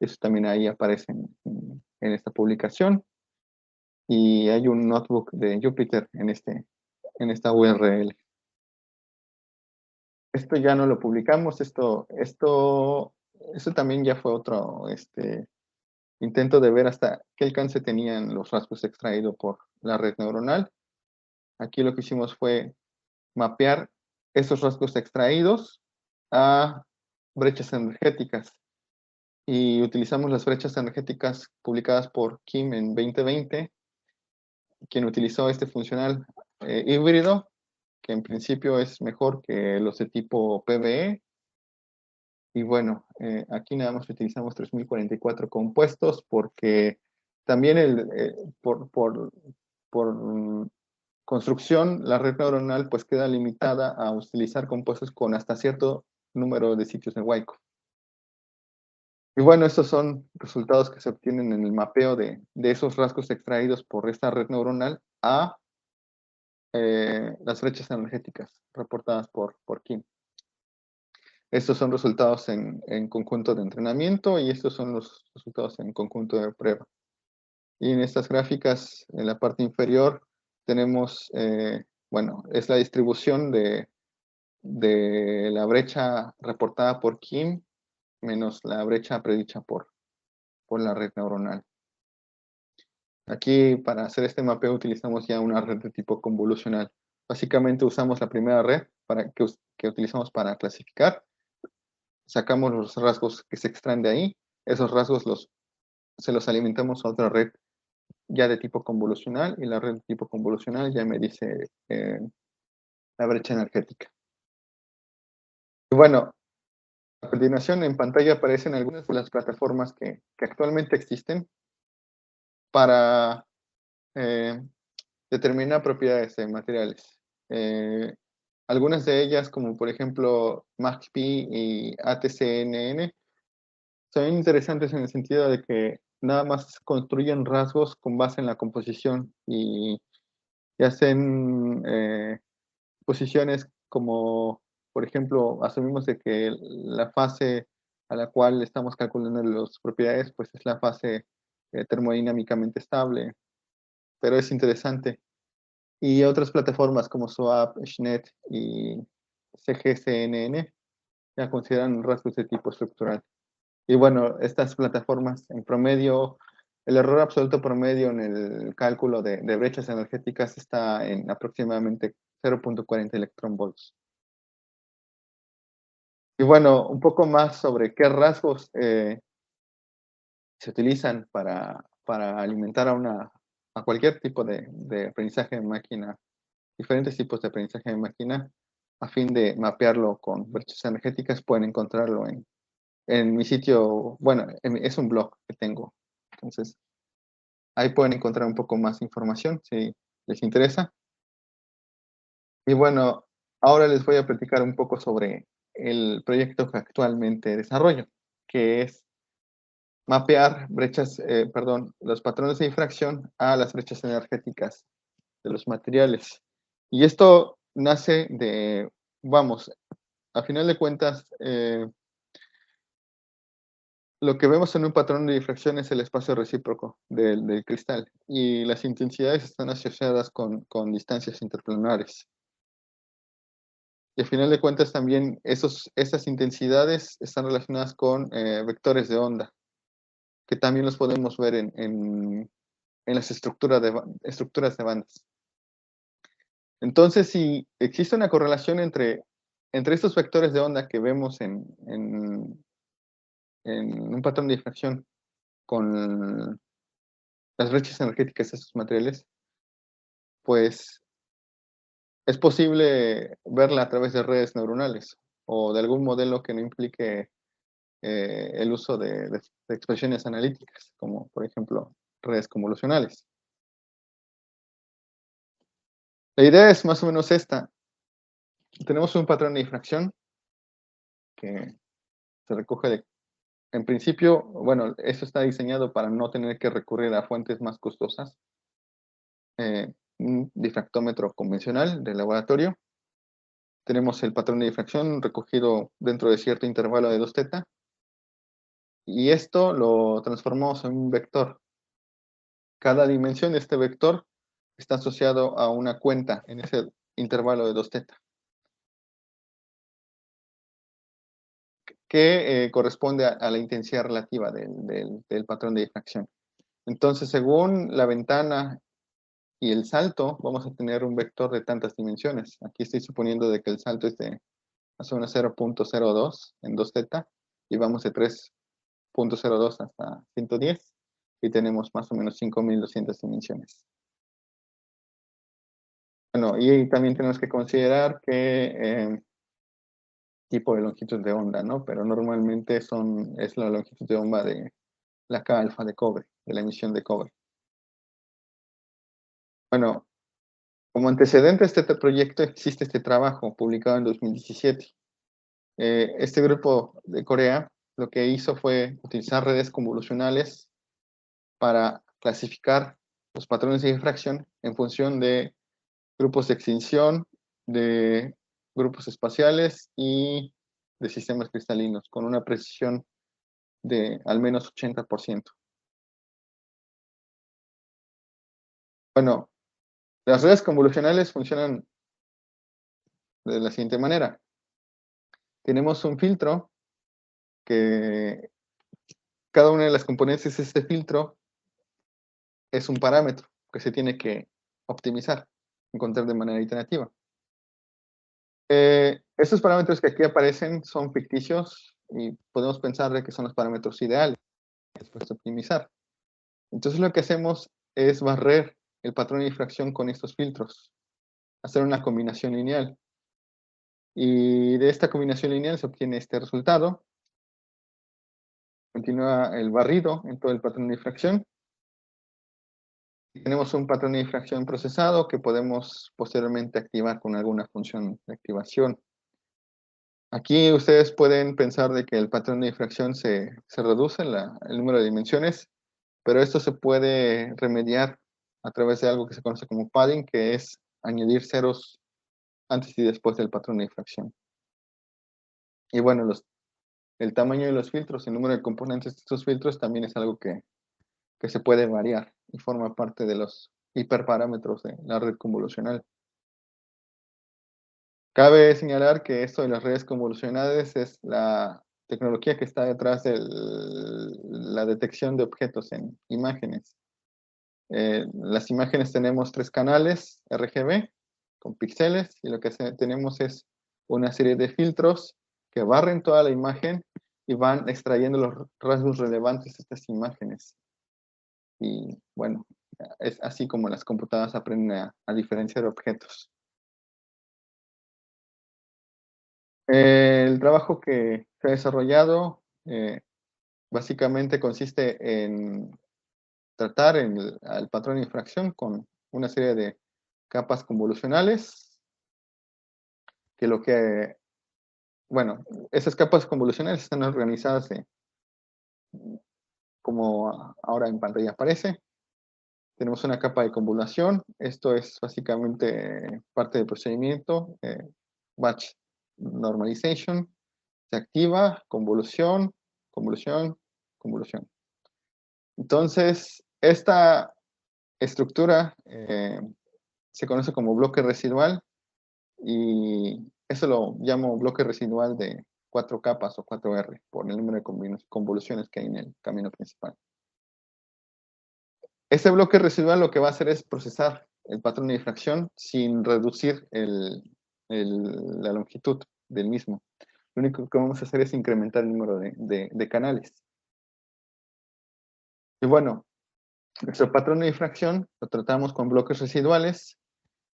Eso también ahí aparece en esta publicación. Y hay un notebook de Jupyter en esta URL. Esto ya no lo publicamos, esto también ya fue otro intento de ver hasta qué alcance tenían los rasgos extraídos por la red neuronal. Aquí lo que hicimos fue mapear esos rasgos extraídos a brechas energéticas. Y utilizamos las brechas energéticas publicadas por Kim en 2020, quien utilizó este funcional híbrido, que en principio es mejor que los de tipo PBE. Y bueno, aquí nada más utilizamos 3044 compuestos porque también por construcción, la red neuronal pues queda limitada a utilizar compuestos con hasta cierto número de sitios de Wyckoff. Y bueno, estos son resultados que se obtienen en el mapeo de esos rasgos extraídos por esta red neuronal a las brechas energéticas reportadas por Kim. Estos son resultados en conjunto de entrenamiento y estos son los resultados en conjunto de prueba. Y en estas gráficas, en la parte inferior, tenemos, bueno, es la distribución de la brecha reportada por Kim menos la brecha predicha por la red neuronal. Aquí, para hacer este mapeo, utilizamos ya una red de tipo convolucional. Básicamente usamos la primera red que utilizamos para clasificar. Sacamos los rasgos que se extraen de ahí. Esos rasgos se los alimentamos a otra red ya de tipo convolucional y la red de tipo convolucional ya me dice la brecha energética. Y bueno, a continuación en pantalla aparecen algunas de las plataformas que actualmente existen para determinar propiedades de materiales. Algunas de ellas, como por ejemplo MAXPY y ATCNN, son interesantes en el sentido de que nada más construyen rasgos con base en la composición y hacen posiciones como, por ejemplo, asumimos de que la fase a la cual estamos calculando las propiedades, pues es la fase termodinámicamente estable, pero es interesante. Y otras plataformas como SWAP, SNET y CGCNN ya consideran rasgos de tipo estructural. Y bueno, estas plataformas en promedio, el error absoluto promedio en el cálculo de brechas energéticas está en aproximadamente 0.40 electronvolts. Y bueno, un poco más sobre qué rasgos se utilizan para alimentar a cualquier tipo de aprendizaje de máquina, diferentes tipos de aprendizaje de máquina, a fin de mapearlo con brechas energéticas, pueden encontrarlo en mi sitio, bueno, es un blog que tengo. Entonces, ahí pueden encontrar un poco más información si les interesa. Y bueno, ahora les voy a platicar un poco sobre el proyecto que actualmente desarrollo, que es mapear los patrones de difracción a las brechas energéticas de los materiales. Y esto nace vamos, a final de cuentas, lo que vemos en un patrón de difracción es el espacio recíproco del cristal y las intensidades están asociadas con distancias interplanares. Y a final de cuentas también esas intensidades están relacionadas con vectores de onda, que también los podemos ver en las estructuras de bandas. Entonces, si existe una correlación entre estos vectores de onda que vemos en un patrón de difracción con las brechas energéticas de estos materiales, pues Es posible verla a través de redes neuronales o de algún modelo que no implique el uso de expresiones analíticas, como por ejemplo redes convolucionales. La idea es más o menos esta. Tenemos un patrón de difracción que se recoge en principio, bueno, esto está diseñado para no tener que recurrir a fuentes más costosas. Un difractómetro convencional de laboratorio. Tenemos el patrón de difracción recogido dentro de cierto intervalo de 2θ. Y esto lo transformamos en un vector. Cada dimensión de este vector está asociado a una cuenta en ese intervalo de 2θ, que corresponde a la intensidad relativa del patrón de difracción. Entonces, según la ventana y el salto, vamos a tener un vector de tantas dimensiones. Aquí estoy suponiendo de que el salto es de más o menos 0.02 en 2θ y vamos de 3.02 hasta 110 y tenemos más o menos 5200 dimensiones. Bueno, y también tenemos que considerar que tipo de longitud de onda, ¿no? Pero normalmente es la longitud de onda de la K alfa de cobre, de la emisión de cobre. Bueno, como antecedente a este proyecto existe este trabajo publicado en 2017. Este grupo de Corea lo que hizo fue utilizar redes convolucionales para clasificar los patrones de difracción en función de grupos de extinción, de grupos espaciales y de sistemas cristalinos, con una precisión de al menos 80%. Bueno, las redes convolucionales funcionan de la siguiente manera. Tenemos un filtro que cada una de las componentes de este filtro es un parámetro que se tiene que optimizar, encontrar de manera iterativa. Estos parámetros que aquí aparecen son ficticios y podemos pensar de que son los parámetros ideales después de optimizar. Entonces lo que hacemos es barrer el patrón de difracción con estos filtros, hacer una combinación lineal. Y de esta combinación lineal se obtiene este resultado. Continúa el barrido en todo el patrón de difracción. Y tenemos un patrón de difracción procesado que podemos posteriormente activar con alguna función de activación. Aquí ustedes pueden pensar de que el patrón de difracción se reduce el número de dimensiones, pero esto se puede remediar a través de algo que se conoce como padding, que es añadir ceros antes y después del patrón de difracción. Y bueno, el tamaño de los filtros, el número de componentes de estos filtros también es algo que se puede variar y forma parte de los hiperparámetros de la red convolucional. Cabe señalar que esto de las redes convolucionales es la tecnología que está detrás de la detección de objetos en imágenes. Las imágenes tenemos 3 canales RGB con píxeles y lo que tenemos es una serie de filtros que barren toda la imagen y van extrayendo los rasgos relevantes de estas imágenes. Y bueno, es así como las computadoras aprenden a diferenciar objetos. El trabajo que se ha desarrollado básicamente consiste en tratar al patrón de infracción con una serie de capas convolucionales, bueno, esas capas convolucionales están organizadas como ahora en pantalla aparece. Tenemos una capa de convolución, esto es básicamente parte del procedimiento, batch normalization, se activa, convolución, convolución, convolución. Entonces, esta estructura se conoce como bloque residual y eso lo llamo bloque residual de 4 capas o 4R por el número de convoluciones que hay en el camino principal. Este bloque residual lo que va a hacer es procesar el patrón de difracción sin reducir la longitud del mismo. Lo único que vamos a hacer es incrementar el número de canales. Y bueno, nuestro patrón de difracción lo tratamos con bloques residuales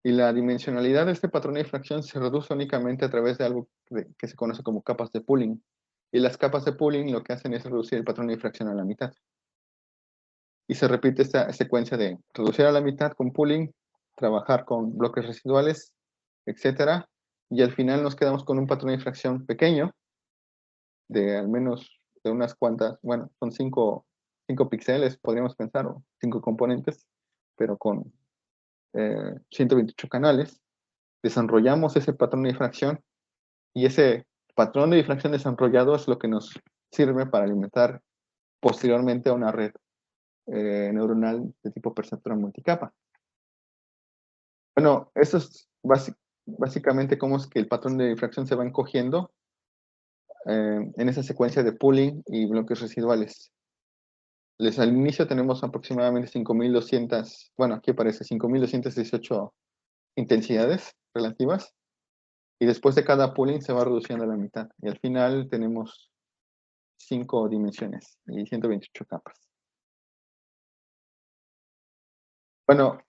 Y la dimensionalidad de este patrón de difracción se reduce únicamente a través de algo que se conoce como capas de pooling. Y las capas de pooling lo que hacen es reducir el patrón de difracción a la mitad. Y se repite esta secuencia de reducir a la mitad con pooling, trabajar con bloques residuales, etcétera. Y al final nos quedamos con un patrón de difracción pequeño, de al menos de unas cuantas, bueno, son 5 píxeles, podríamos pensar, o 5 componentes, pero con 128 canales. Desarrollamos ese patrón de difracción y ese patrón de difracción desarrollado es lo que nos sirve para alimentar posteriormente a una red neuronal de tipo perceptual multicapa. Bueno, eso es básicamente cómo es que el patrón de difracción se va encogiendo en esa secuencia de pooling y bloques residuales. Al inicio tenemos aproximadamente 5.200, bueno, aquí aparece 5.218 intensidades relativas, y después de cada pooling se va reduciendo a la mitad, y al final tenemos 5 dimensiones y 128 capas. Bueno,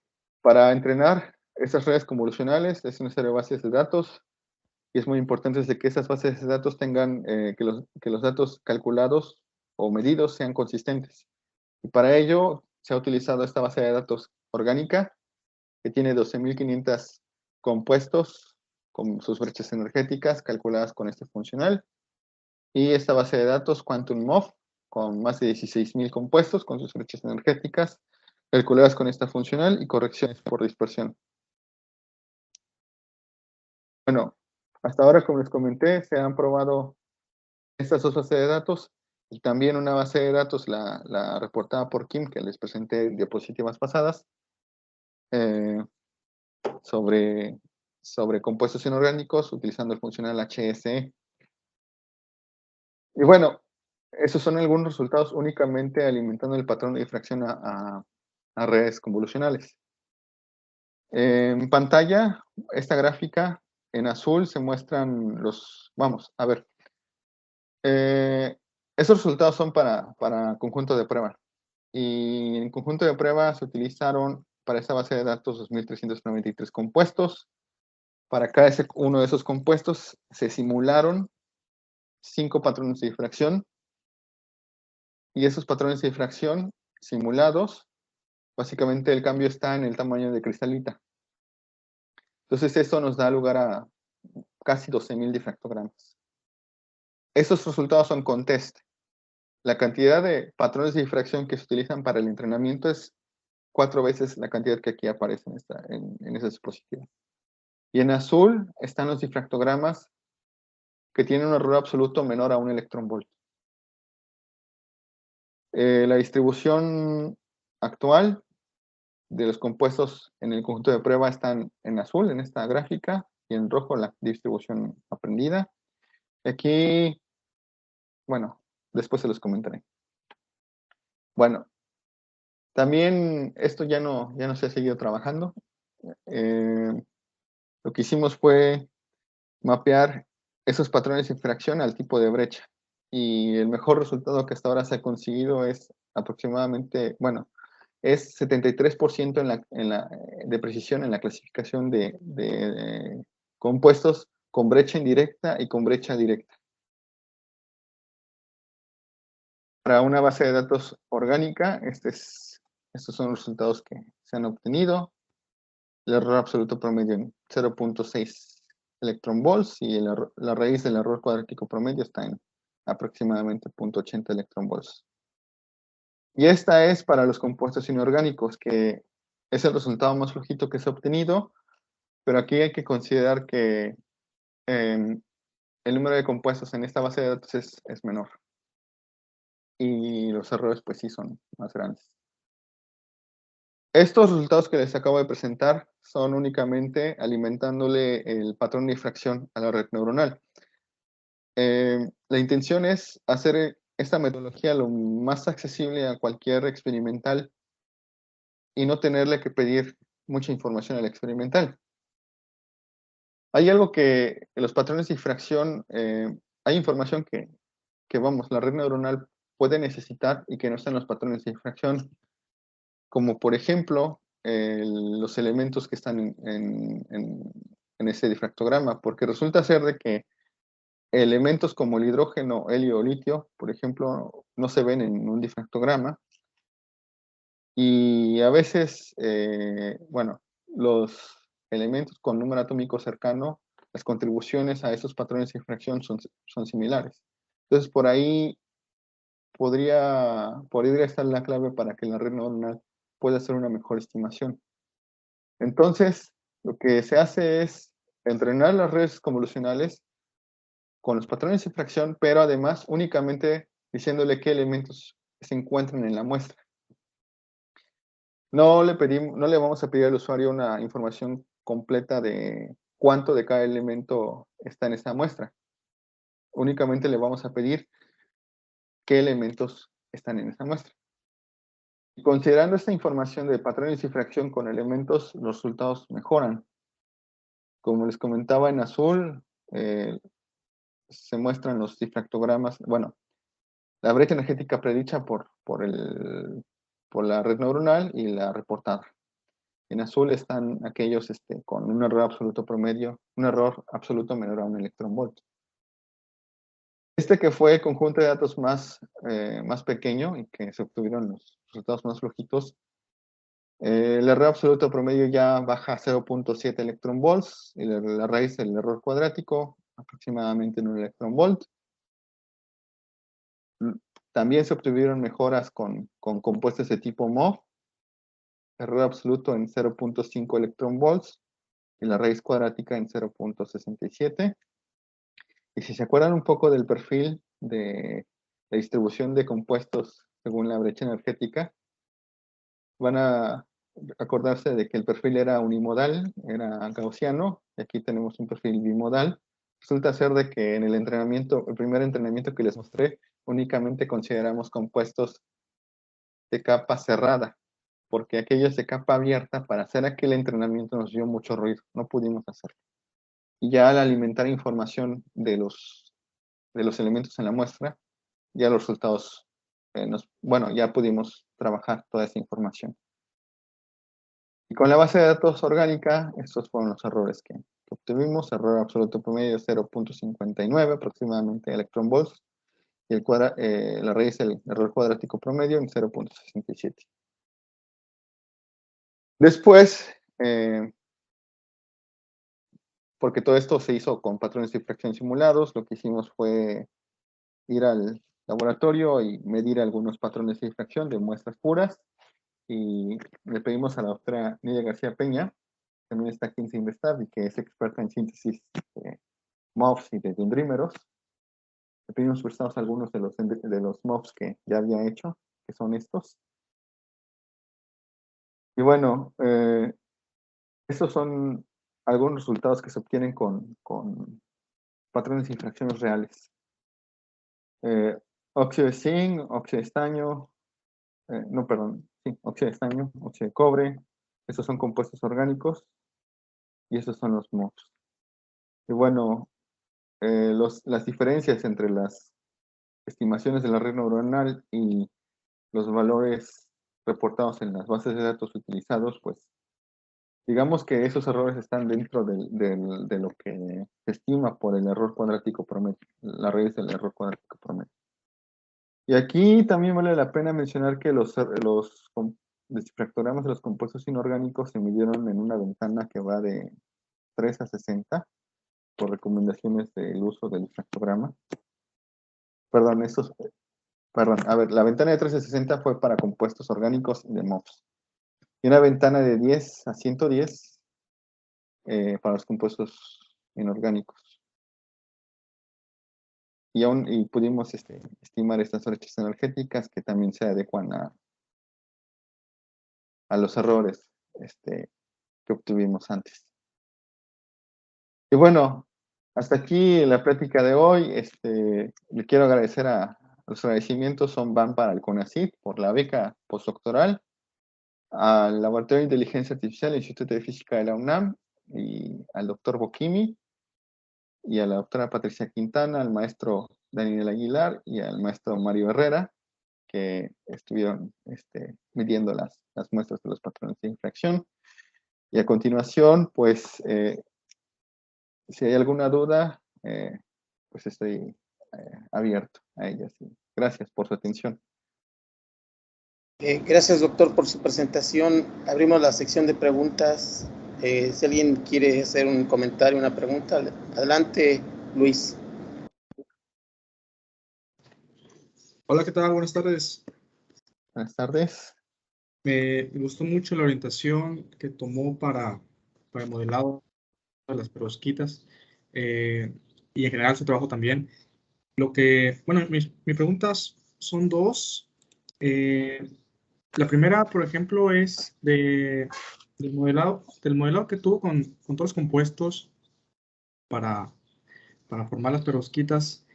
para entrenar esas redes convolucionales es necesario bases de datos, y es muy importante de que esas bases de datos tengan, que los datos calculados o medidos sean consistentes. Y para ello se ha utilizado esta base de datos orgánica, que tiene 12.500 compuestos con sus brechas energéticas calculadas con este funcional. Y esta base de datos QuantumMof, con más de 16.000 compuestos con sus brechas energéticas calculadas con esta funcional y correcciones por dispersión. Bueno, hasta ahora, como les comenté, se han probado estas dos bases de datos y también una base de datos, la reportada por Kim, que les presenté en diapositivas pasadas, eh, sobre compuestos inorgánicos utilizando el funcional HSE. Y bueno, esos son algunos resultados únicamente alimentando el patrón de difracción a redes convolucionales. En pantalla, esta gráfica en azul se muestran vamos, a ver, esos resultados son para conjunto de prueba. Y en conjunto de prueba se utilizaron para esta base de datos 2.393 compuestos. Para cada uno de esos compuestos se simularon 5 patrones de difracción, y esos patrones de difracción simulados, básicamente el cambio está en el tamaño de cristalita. Entonces esto nos da lugar a casi 12.000 difractogramas. Estos resultados son con test. La cantidad de patrones de difracción que se utilizan para el entrenamiento es 4 veces la cantidad que aquí aparece en esa dispositivo. Y en azul están los difractogramas que tienen un error absoluto menor a 1 electronvolt. La distribución actual de los compuestos en el conjunto de prueba están en azul, en esta gráfica, y en rojo la distribución aprendida. Aquí, bueno, después se los comentaré. Bueno, también esto ya no se ha seguido trabajando. Lo que hicimos fue mapear esos patrones de infracción al tipo de brecha. Y el mejor resultado que hasta ahora se ha conseguido es aproximadamente, bueno, es 73% de precisión en la clasificación de compuestos con brecha indirecta y con brecha directa. Para una base de datos orgánica, estos son los resultados que se han obtenido. El error absoluto promedio en 0.6 electronvolts, y la raíz del error cuadrático promedio está en aproximadamente 0.80 electronvolts. Y esta es para los compuestos inorgánicos, que es el resultado más flojito que se ha obtenido, pero aquí hay que considerar que el número de compuestos en esta base de datos es menor. Y los errores pues sí son más grandes. Estos resultados que les acabo de presentar son únicamente alimentándole el patrón de difracción a la red neuronal. La intención es hacer esta metodología lo más accesible a cualquier experimental y no tenerle que pedir mucha información al experimental. Hay algo que los patrones de difracción, hay información que, vamos, la red neuronal puede necesitar y que no está en los patrones de difracción, como por ejemplo los elementos que están en ese difractograma, porque resulta ser de que elementos como el hidrógeno, helio o litio, por ejemplo, no se ven en un difractograma, y a veces, bueno, los elementos con número atómico cercano, las contribuciones a esos patrones de difracción son similares. Entonces, por ahí podría estar la clave para que la red neuronal pueda hacer una mejor estimación. Entonces, lo que se hace es entrenar las redes convolucionales con los patrones de difracción, pero además únicamente diciéndole qué elementos se encuentran en la muestra. No le vamos a pedir al usuario una información completa de cuánto de cada elemento está en esta muestra. Únicamente le vamos a pedir qué elementos están en esta muestra. Y considerando esta información de patrones de difracción con elementos, los resultados mejoran. Como les comentaba, en azul se muestran los difractogramas, bueno, la brecha energética predicha por la red neuronal y la reportada. En azul están aquellos con un error absoluto promedio, un error absoluto menor a un electronvolt. Que fue el conjunto de datos más pequeño y que se obtuvieron los resultados más flojitos, el error absoluto promedio ya baja a 0.7 electronvolts y la raíz del error cuadrático aproximadamente en un electronvolt. También se obtuvieron mejoras con compuestos de tipo MOV, error absoluto en 0.5 electronvolts y la raíz cuadrática en 0.67. Y si se acuerdan un poco del perfil de la distribución de compuestos según la brecha energética, van a acordarse de que el perfil era unimodal, era gaussiano, y aquí tenemos un perfil bimodal. Resulta ser de que en el primer entrenamiento que les mostré, únicamente consideramos compuestos de capa cerrada, porque aquellos de capa abierta, para hacer aquel entrenamiento nos dio mucho ruido, no pudimos hacerlo. Y ya al alimentar información de los elementos en la muestra, ya los resultados, bueno, ya pudimos trabajar toda esa información. Y con la base de datos orgánica, estos fueron los errores que obtuvimos. Error absoluto promedio 0.59 aproximadamente electronvolts. Y la raíz del error cuadrático promedio en 0.67. Después, porque todo esto se hizo con patrones de difracción simulados, lo que hicimos fue ir al laboratorio y medir algunos patrones de difracción de muestras puras. Y le pedimos a la doctora Nidia García Peña, que también está aquí en Simvestab y que es experta en síntesis de MOVs y de dendrímeros. Le pedimos prestados algunos de los MOVs que ya había hecho, que son estos. Y bueno, estos son algunos resultados que se obtienen con patrones de infracciones reales. Óxido de zinc, óxido de estaño, no, perdón, sí, óxido de estaño, óxido de cobre, estos son compuestos orgánicos y estos son los MOVs. Y bueno, las diferencias entre las estimaciones de la red neuronal y los valores reportados en las bases de datos utilizados, pues digamos que esos errores están dentro de lo que se estima por el error cuadrático promedio, la raíz del error cuadrático promedio. Y aquí también vale la pena mencionar que los descifractogramas de los compuestos inorgánicos se midieron en una ventana que va de 3 a 60 por recomendaciones del uso del difractograma. Perdón, a ver, la ventana de 3 a 60 fue para compuestos orgánicos de MOFs. Y una ventana de 10 a 110 para los compuestos inorgánicos. Y pudimos estimar estas brechas energéticas que también se adecuan a los errores que obtuvimos antes. Y bueno, hasta aquí la plática de hoy. Le quiero agradecer los agradecimientos van para el CONACYT por la beca postdoctoral, al Laboratorio de Inteligencia Artificial del Instituto de Física de la UNAM, y al doctor Boquimi, y a la doctora Patricia Quintana, al maestro Daniel Aguilar y al maestro Mario Herrera. que estuvieron midiendo las muestras de los patrones de infracción. Y a continuación, pues, si hay alguna duda, pues estoy abierto a ellas. Gracias por su atención. Gracias, doctor, por su presentación. Abrimos la sección de preguntas. Si alguien quiere hacer un comentario, una pregunta, adelante, Luis. Hola, ¿qué tal? Buenas tardes. Buenas tardes. Me gustó mucho la orientación que tomó para el modelado de las perovskitas y en general su trabajo también. Bueno, mis preguntas son dos. La primera, por ejemplo, es del modelado que tuvo con todos los compuestos para formar las perovskitas.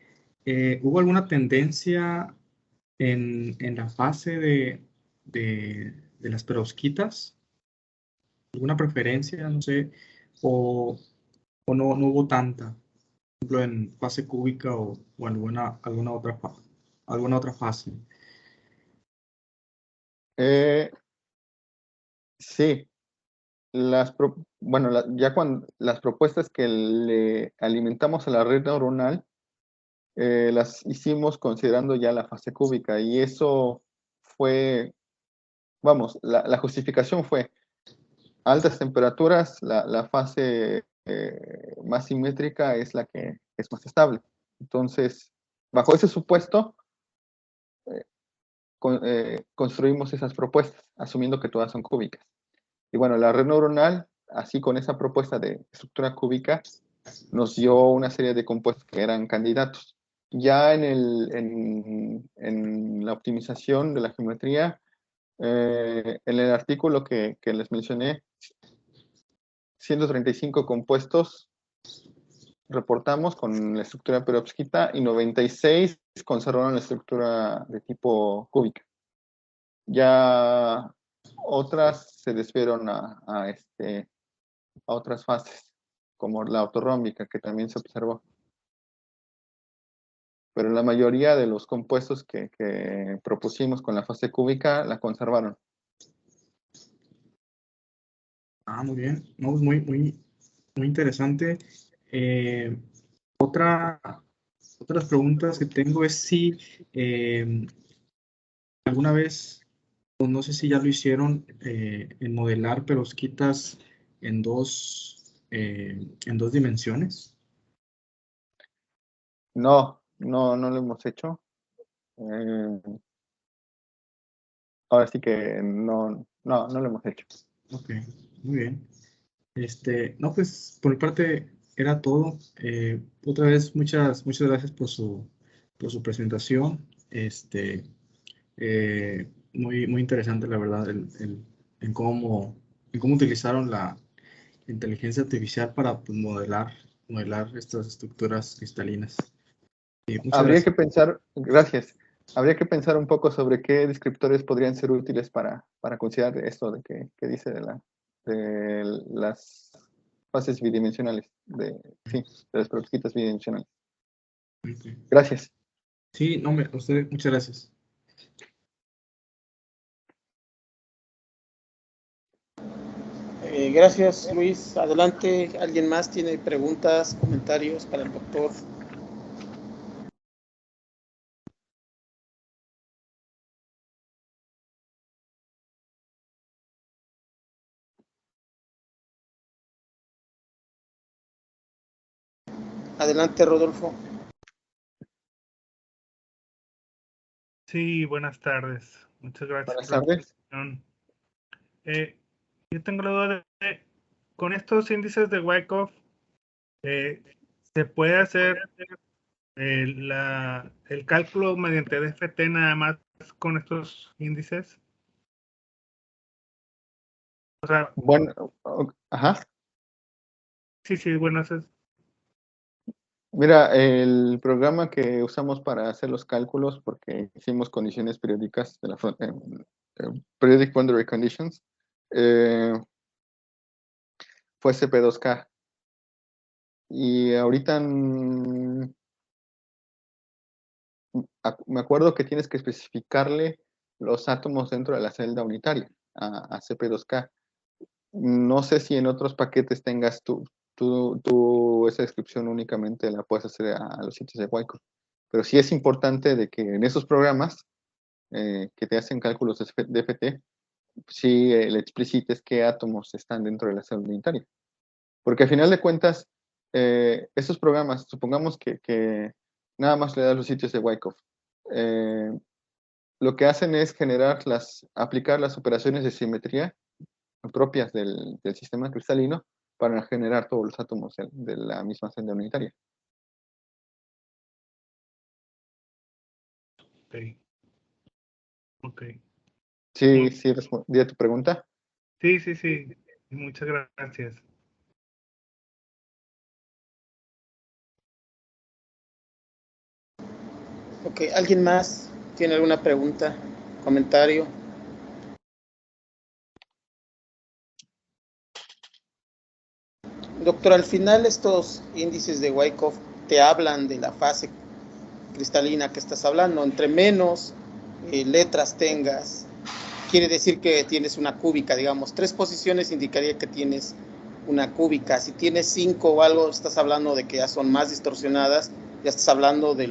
¿Hubo alguna tendencia en la fase de las perovskitas? ¿Alguna preferencia, no sé? ¿O no hubo tanta? Por ejemplo, en fase cúbica o alguna otra fase. Sí, bueno, ya cuando las propuestas que le alimentamos a la red neuronal, las hicimos considerando ya la fase cúbica y eso fue, vamos, la justificación fue altas temperaturas, la fase más simétrica es la que es más estable. Entonces, bajo ese supuesto, construimos esas propuestas, asumiendo que todas son cúbicas. Y bueno, la red neuronal, así con esa propuesta de estructura cúbica, nos dio una serie de compuestos que eran candidatos. Ya en la optimización de la geometría, en el artículo que les mencioné, 135 compuestos reportamos con la estructura perovskita y 96 conservaron la estructura de tipo cúbica. Ya otras se desviaron a otras fases, como la ortorrómbica, que también se observó. Pero la mayoría de los compuestos que propusimos con la fase cúbica la conservaron. Muy bien. No, pues muy interesante. Otras preguntas que tengo es si alguna vez, pues no sé si ya lo hicieron, en modelar perovskitas en dos dimensiones. No lo hemos hecho. Ahora sí que no lo hemos hecho. Ok, muy bien. No, pues por mi parte era todo. Otra vez, muchas gracias por su presentación. Muy interesante, la verdad, en cómo utilizaron la inteligencia artificial para pues, modelar estas estructuras cristalinas. Muchas Habría gracias. que pensar, gracias, habría que pensar un poco sobre qué descriptores podrían ser útiles para considerar esto de que dice de las fases bidimensionales, de las perovskitas bidimensionales. Ok. Gracias. Sí, no, a usted, muchas gracias. Gracias, Luis. Adelante, ¿alguien más tiene preguntas, comentarios para el doctor? Adelante, Rodolfo. Sí, buenas tardes. Muchas gracias Buenas por la tardes. presentación. Yo tengo la duda con estos índices de Wyckoff, ¿se puede hacer el cálculo mediante DFT nada más con estos índices? O sea, Bueno, ajá. sí, bueno, eso es. Mira, el programa que usamos para hacer los cálculos, porque hicimos condiciones periódicas de Periodic Boundary Conditions, fue CP2K. Y ahorita me acuerdo que tienes que especificarle los átomos dentro de la celda unitaria a CP2K. No sé si en otros paquetes tengas esa descripción únicamente la puedes hacer a los sitios de Wyckoff. Pero sí es importante de que en esos programas que te hacen cálculos de FT, sí le explicites qué átomos están dentro de la celda unitaria. Porque al final de cuentas, esos programas, supongamos que nada más le das los sitios de Wyckoff, lo que hacen es aplicar las operaciones de simetría propias del sistema cristalino para generar todos los átomos de la misma celda unitaria. Ok. Sí, sí, respondí a tu pregunta. Sí. Muchas gracias. Ok, ¿alguien más tiene alguna pregunta, comentario? Doctor, al final estos índices de Wyckoff te hablan de la fase cristalina que estás hablando. Entre menos letras tengas, quiere decir que tienes una cúbica, digamos. 3 posiciones indicaría que tienes una cúbica. Si tienes 5 o algo, estás hablando de que ya son más distorsionadas, ya estás hablando de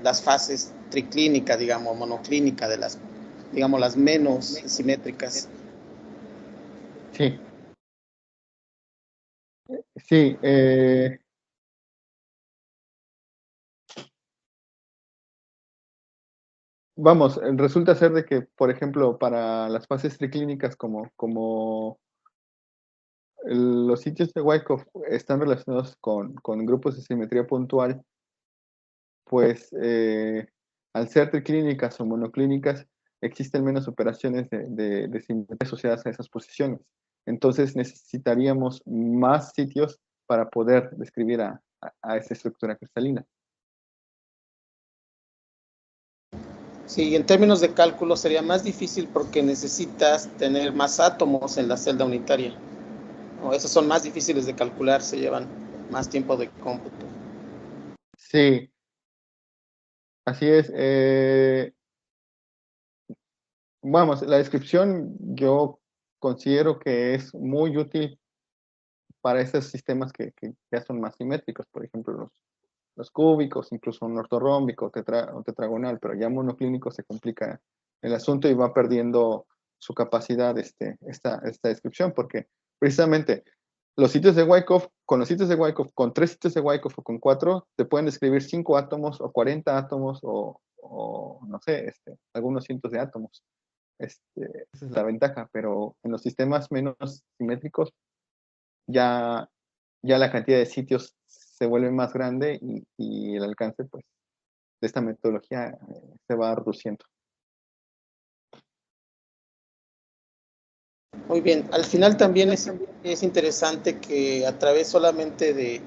las fases triclínicas, digamos, monoclínica, de las menos simétricas. Sí. Sí, vamos, resulta ser de que, por ejemplo, para las fases triclínicas como los sitios de Wyckoff están relacionados con grupos de simetría puntual, pues al ser triclínicas o monoclínicas, existen menos operaciones de simetría asociadas a esas posiciones. Entonces necesitaríamos más sitios para poder describir a esa estructura cristalina. Sí, en términos de cálculo sería más difícil porque necesitas tener más átomos en la celda unitaria. ¿No? Esos son más difíciles de calcular, se llevan más tiempo de cómputo. Sí, así es. Vamos, la descripción yo considero que es muy útil para esos sistemas que ya son más simétricos, por ejemplo, los cúbicos, incluso un ortorrómbico o tetragonal, pero ya monoclínico se complica el asunto y va perdiendo su capacidad esta descripción, porque precisamente los sitios de Wyckoff, con 3 sitios de Wyckoff o con 4, te pueden describir 5 átomos o 40 átomos o no sé, algunos cientos de átomos. Esa es la ventaja, pero en los sistemas menos simétricos ya la cantidad de sitios se vuelve más grande y el alcance pues, de esta metodología se va reduciendo. Muy bien, al final también es interesante que a través solamente de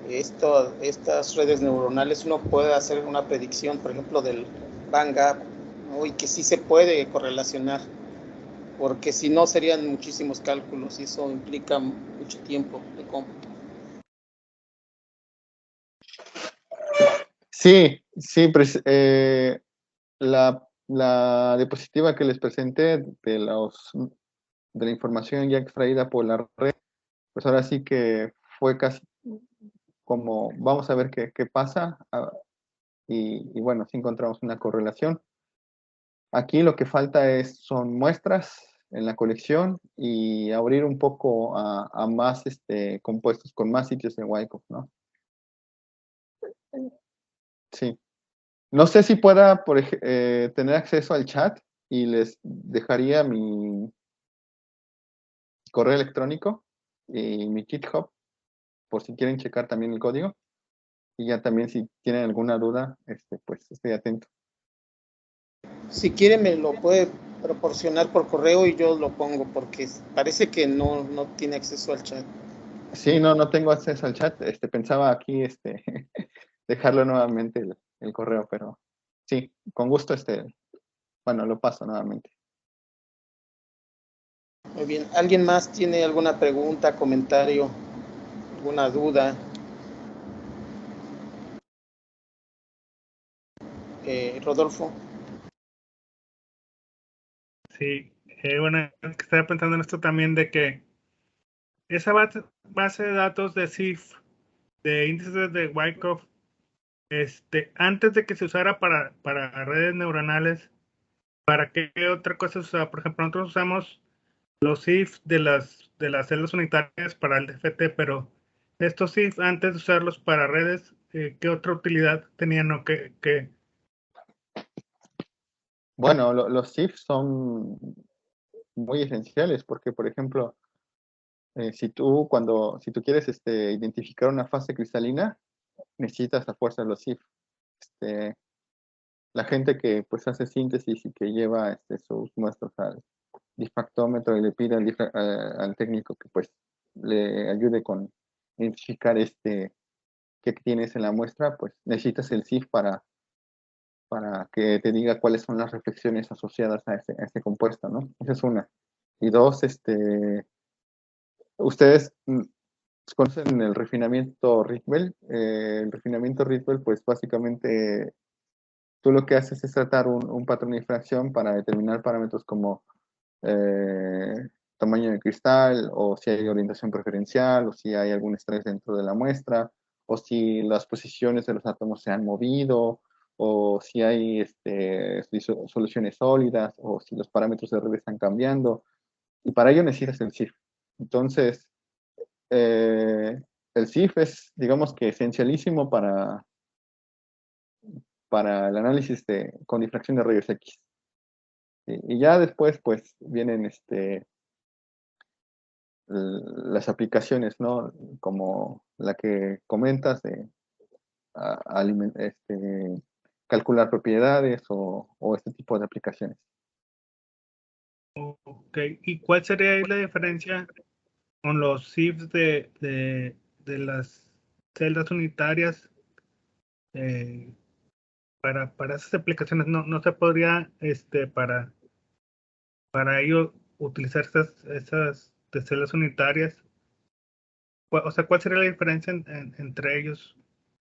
estas redes neuronales uno puede hacer una predicción, por ejemplo, del band gap, ¿no? Y que sí se puede correlacionar, porque si no serían muchísimos cálculos y eso implica mucho tiempo de cómputo. Sí, la diapositiva que les presenté de la información ya extraída por la red, pues ahora sí que fue casi como, vamos a ver qué pasa, y bueno, sí encontramos una correlación. Aquí lo que falta son muestras en la colección y abrir un poco a más compuestos con más sitios de Wyckoff, ¿no? Sí. No sé si pueda tener acceso al chat y les dejaría mi correo electrónico y mi GitHub por si quieren checar también el código. Y ya también si tienen alguna duda, pues estoy atento. Si quiere me lo puede proporcionar por correo y yo lo pongo, porque parece que no tiene acceso al chat. Sí, no tengo acceso al chat. Pensaba aquí dejarlo nuevamente el correo, pero sí, con gusto bueno, lo paso nuevamente. Muy bien, ¿alguien más tiene alguna pregunta, comentario, alguna duda? Rodolfo. Sí, bueno, es que estaba pensando en esto también de que esa base de datos de CIF, de índices de Wyckoff, antes de que se usara para redes neuronales, ¿para qué otra cosa se usaba? Por ejemplo, nosotros usamos los if de las celdas unitarias para el DFT, pero estos if, antes de usarlos para redes, ¿qué otra utilidad tenían o qué? Bueno, los CIF son muy esenciales porque, por ejemplo, si tú quieres identificar una fase cristalina, necesitas a fuerza los CIF. Este, la gente que pues hace síntesis y que lleva sus muestras al difractómetro y le pide al técnico que pues le ayude con identificar qué tienes en la muestra, pues necesitas el CIF para que te diga cuáles son las reflexiones asociadas a este compuesto, ¿no? Esa es una. Y dos, ustedes conocen el refinamiento Rietveld. El refinamiento Rietveld, pues básicamente tú lo que haces es tratar un patrón de difracción para determinar parámetros como tamaño de cristal, o si hay orientación preferencial, o si hay algún estrés dentro de la muestra, o si las posiciones de los átomos se han movido, o si hay soluciones sólidas, o si los parámetros de red están cambiando. Y para ello necesitas el CIF. Entonces, el CIF es, digamos que, esencialísimo para el análisis con difracción de rayos X. Y ya después, pues, vienen las aplicaciones, ¿no? Como la que comentas de calcular propiedades o este tipo de aplicaciones. Ok, ¿y cuál sería ahí la diferencia con los ifs de las celdas unitarias para esas aplicaciones? No se podría para ello utilizar esas de celdas unitarias. O sea, ¿cuál sería la diferencia entre ellos?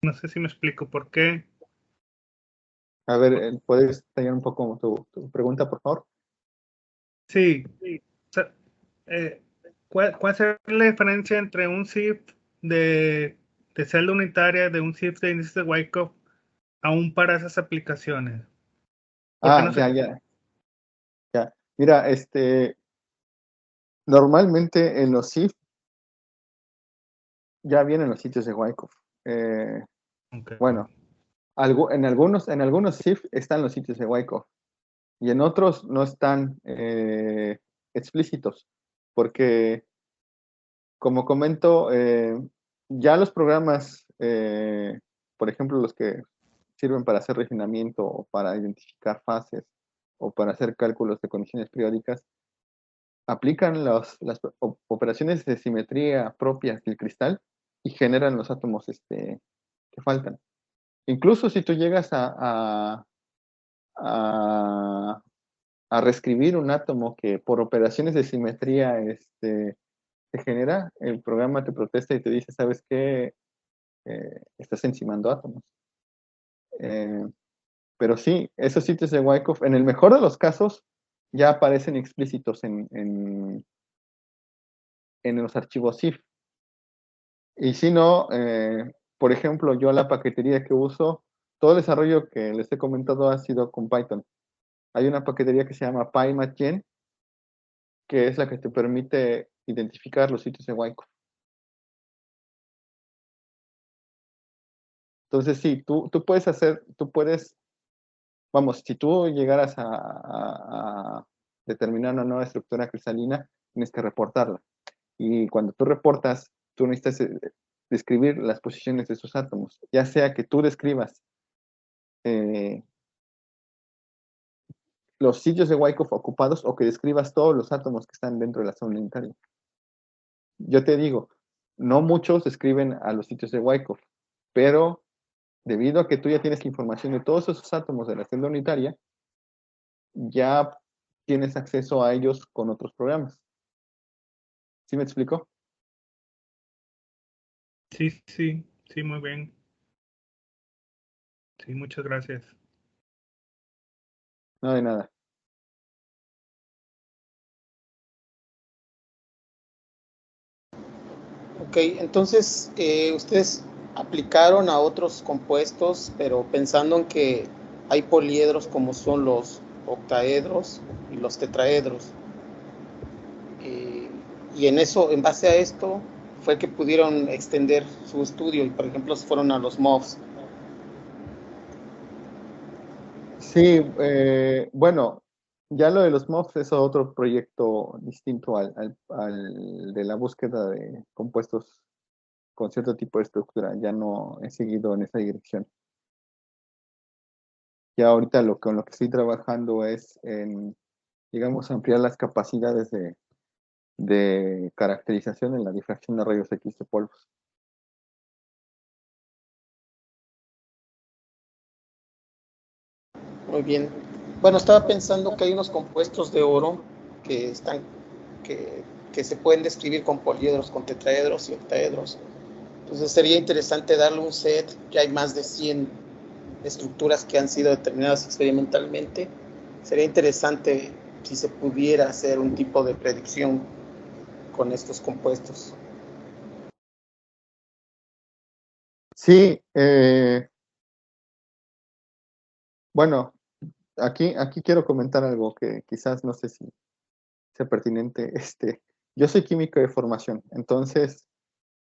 No sé si me explico por qué. A ver, ¿puedes detallar un poco tu pregunta, por favor? Sí, o sea, ¿cuál sería la diferencia entre un SIF de celda unitaria de un SIF de índice de Wyckoff aún para esas aplicaciones? Porque no sé. Ya. Mira, normalmente en los CIF ya vienen los sitios de Wyckoff. Okay. Bueno, en algunos CIF están los sitios de Wyckoff y en otros no están explícitos, porque, como comento, ya los programas, por ejemplo, los que sirven para hacer refinamiento o para identificar fases o para hacer cálculos de condiciones periódicas, aplican las operaciones de simetría propias del cristal y generan los átomos que faltan. Incluso si tú llegas a, a reescribir un átomo que por operaciones de simetría se genera, el programa te protesta y te dice, ¿sabes qué? Estás encimando átomos. Eh, pero sí, esos sitios de Wyckoff, en el mejor de los casos, ya aparecen explícitos en los archivos CIF. Y si no, por ejemplo, yo la paquetería que uso, todo el desarrollo que les he comentado ha sido con Python. Hay una paquetería que se llama PyMatGen, que es la que te permite identificar los sitios de Wyckoff. Entonces, sí, vamos, si tú llegaras a determinar una nueva estructura cristalina, tienes que reportarla. Y cuando tú reportas, tú necesitas describir las posiciones de esos átomos, ya sea que tú describas eh, los sitios de Wyckoff ocupados o que describas todos los átomos que están dentro de la zona unitaria. Yo te digo, no muchos describen a los sitios de Wyckoff, pero debido a que tú ya tienes información de todos esos átomos de la celda unitaria, ya tienes acceso a ellos con otros programas. ¿Sí me explico? Sí, muy bien. Sí, muchas gracias. No de nada. Ok, entonces ustedes aplicaron a otros compuestos, pero pensando en que hay poliedros como son los octaedros y los tetraedros. Eh, y en eso, en base a esto, fue que pudieron extender su estudio y, por ejemplo, se fueron a los MOFs. Sí, bueno, ya lo de los MOFs es otro proyecto distinto al de la búsqueda de compuestos con cierto tipo de estructura. Ya no he seguido en esa dirección. Ya ahorita con lo que estoy trabajando es en, digamos, ampliar las capacidades de caracterización en la difracción de rayos X de polvos. Muy bien. Bueno, estaba pensando que hay unos compuestos de oro que están, que se pueden describir con poliedros, con tetraedros y octaedros. Entonces sería interesante darle un set, ya hay más de 100 estructuras que han sido determinadas experimentalmente. Sería interesante si se pudiera hacer un tipo de predicción con estos compuestos. Sí, bueno, aquí quiero comentar algo que quizás no sé si sea pertinente. Yo soy químico de formación, entonces,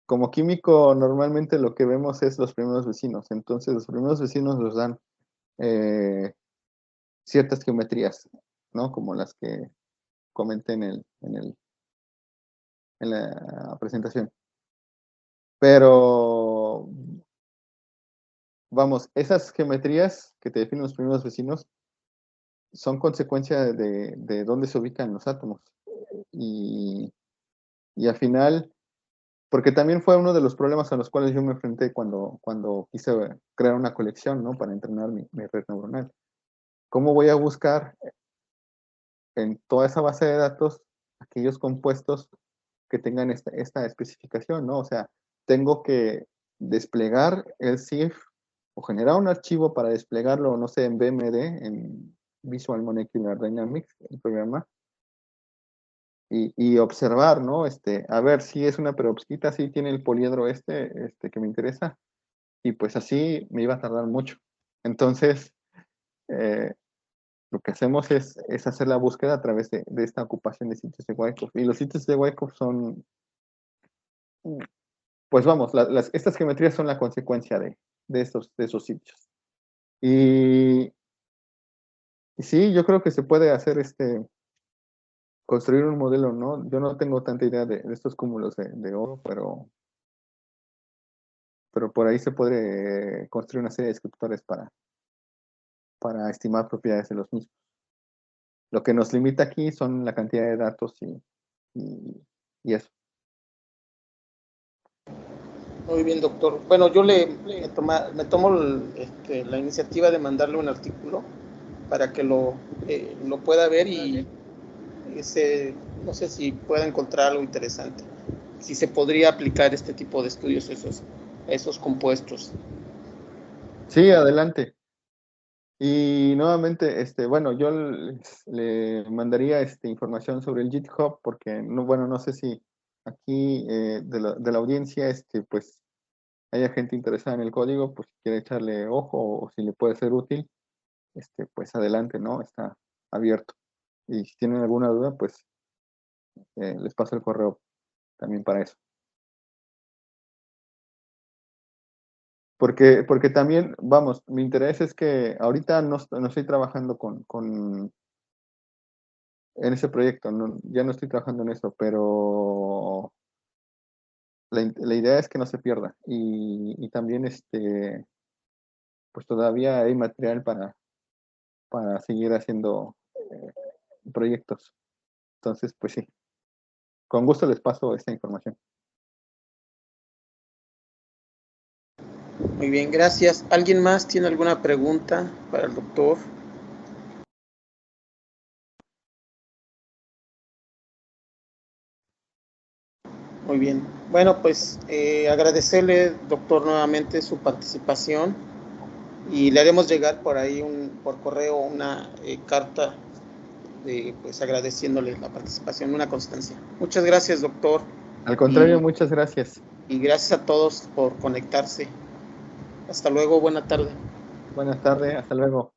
como químico, normalmente lo que vemos es los primeros vecinos. Entonces, los primeros vecinos nos dan ciertas geometrías, ¿no? Como las que comenté en la presentación. Pero, vamos, esas geometrías que te definen los primeros vecinos son consecuencia de dónde se ubican los átomos. Y, y al final, porque también fue uno de los problemas a los cuales yo me enfrenté cuando quise crear una colección, ¿no? Para entrenar mi red neuronal. ¿Cómo voy a buscar en toda esa base de datos aquellos compuestos que tengan esta especificación, ¿no? O sea, tengo que desplegar el CIF o generar un archivo para desplegarlo, no sé, en BMD, en Visual Molecular Dynamics, el programa, y observar, ¿no? A ver si es una perovskita, si tiene el poliedro que me interesa, y pues así me iba a tardar mucho. Entonces, eh, lo que hacemos es hacer la búsqueda a través de esta ocupación de sitios de Wyckoff. Y los sitios de Wyckoff son, pues vamos, estas geometrías son la consecuencia de esos sitios. Y, y sí, yo creo que se puede hacer construir un modelo, ¿no? Yo no tengo tanta idea de estos cúmulos de oro, pero por ahí se puede construir una serie de descriptores para estimar propiedades de los mismos. Lo que nos limita aquí son la cantidad de datos y eso. Muy bien, doctor. Bueno, yo me tomo la iniciativa de mandarle un artículo para que lo pueda ver y no sé si pueda encontrar algo interesante. Si se podría aplicar este tipo de estudios esos compuestos. Sí, adelante. Y nuevamente, bueno, yo le mandaría información sobre el GitHub porque, no, bueno, no sé si aquí de la audiencia, pues haya gente interesada en el código, pues si quiere echarle ojo o si le puede ser útil, pues adelante, ¿no? Está abierto. Y si tienen alguna duda, pues les paso el correo también para eso. Porque también, vamos, mi interés es que ahorita no estoy trabajando en ese proyecto, ya no estoy trabajando en eso, pero la idea es que no se pierda. Y también, pues todavía hay material para seguir haciendo proyectos. Entonces, pues sí, con gusto les paso esta información. Muy bien, gracias. ¿Alguien más tiene alguna pregunta para el doctor? Muy bien. Bueno, pues agradecerle, doctor, nuevamente su participación. y le haremos llegar por ahí por correo una carta pues agradeciéndole la participación, una constancia. Muchas gracias, doctor. Al contrario, muchas gracias. Y gracias a todos por conectarse. Hasta luego, buena tarde. Buenas tardes, hasta luego.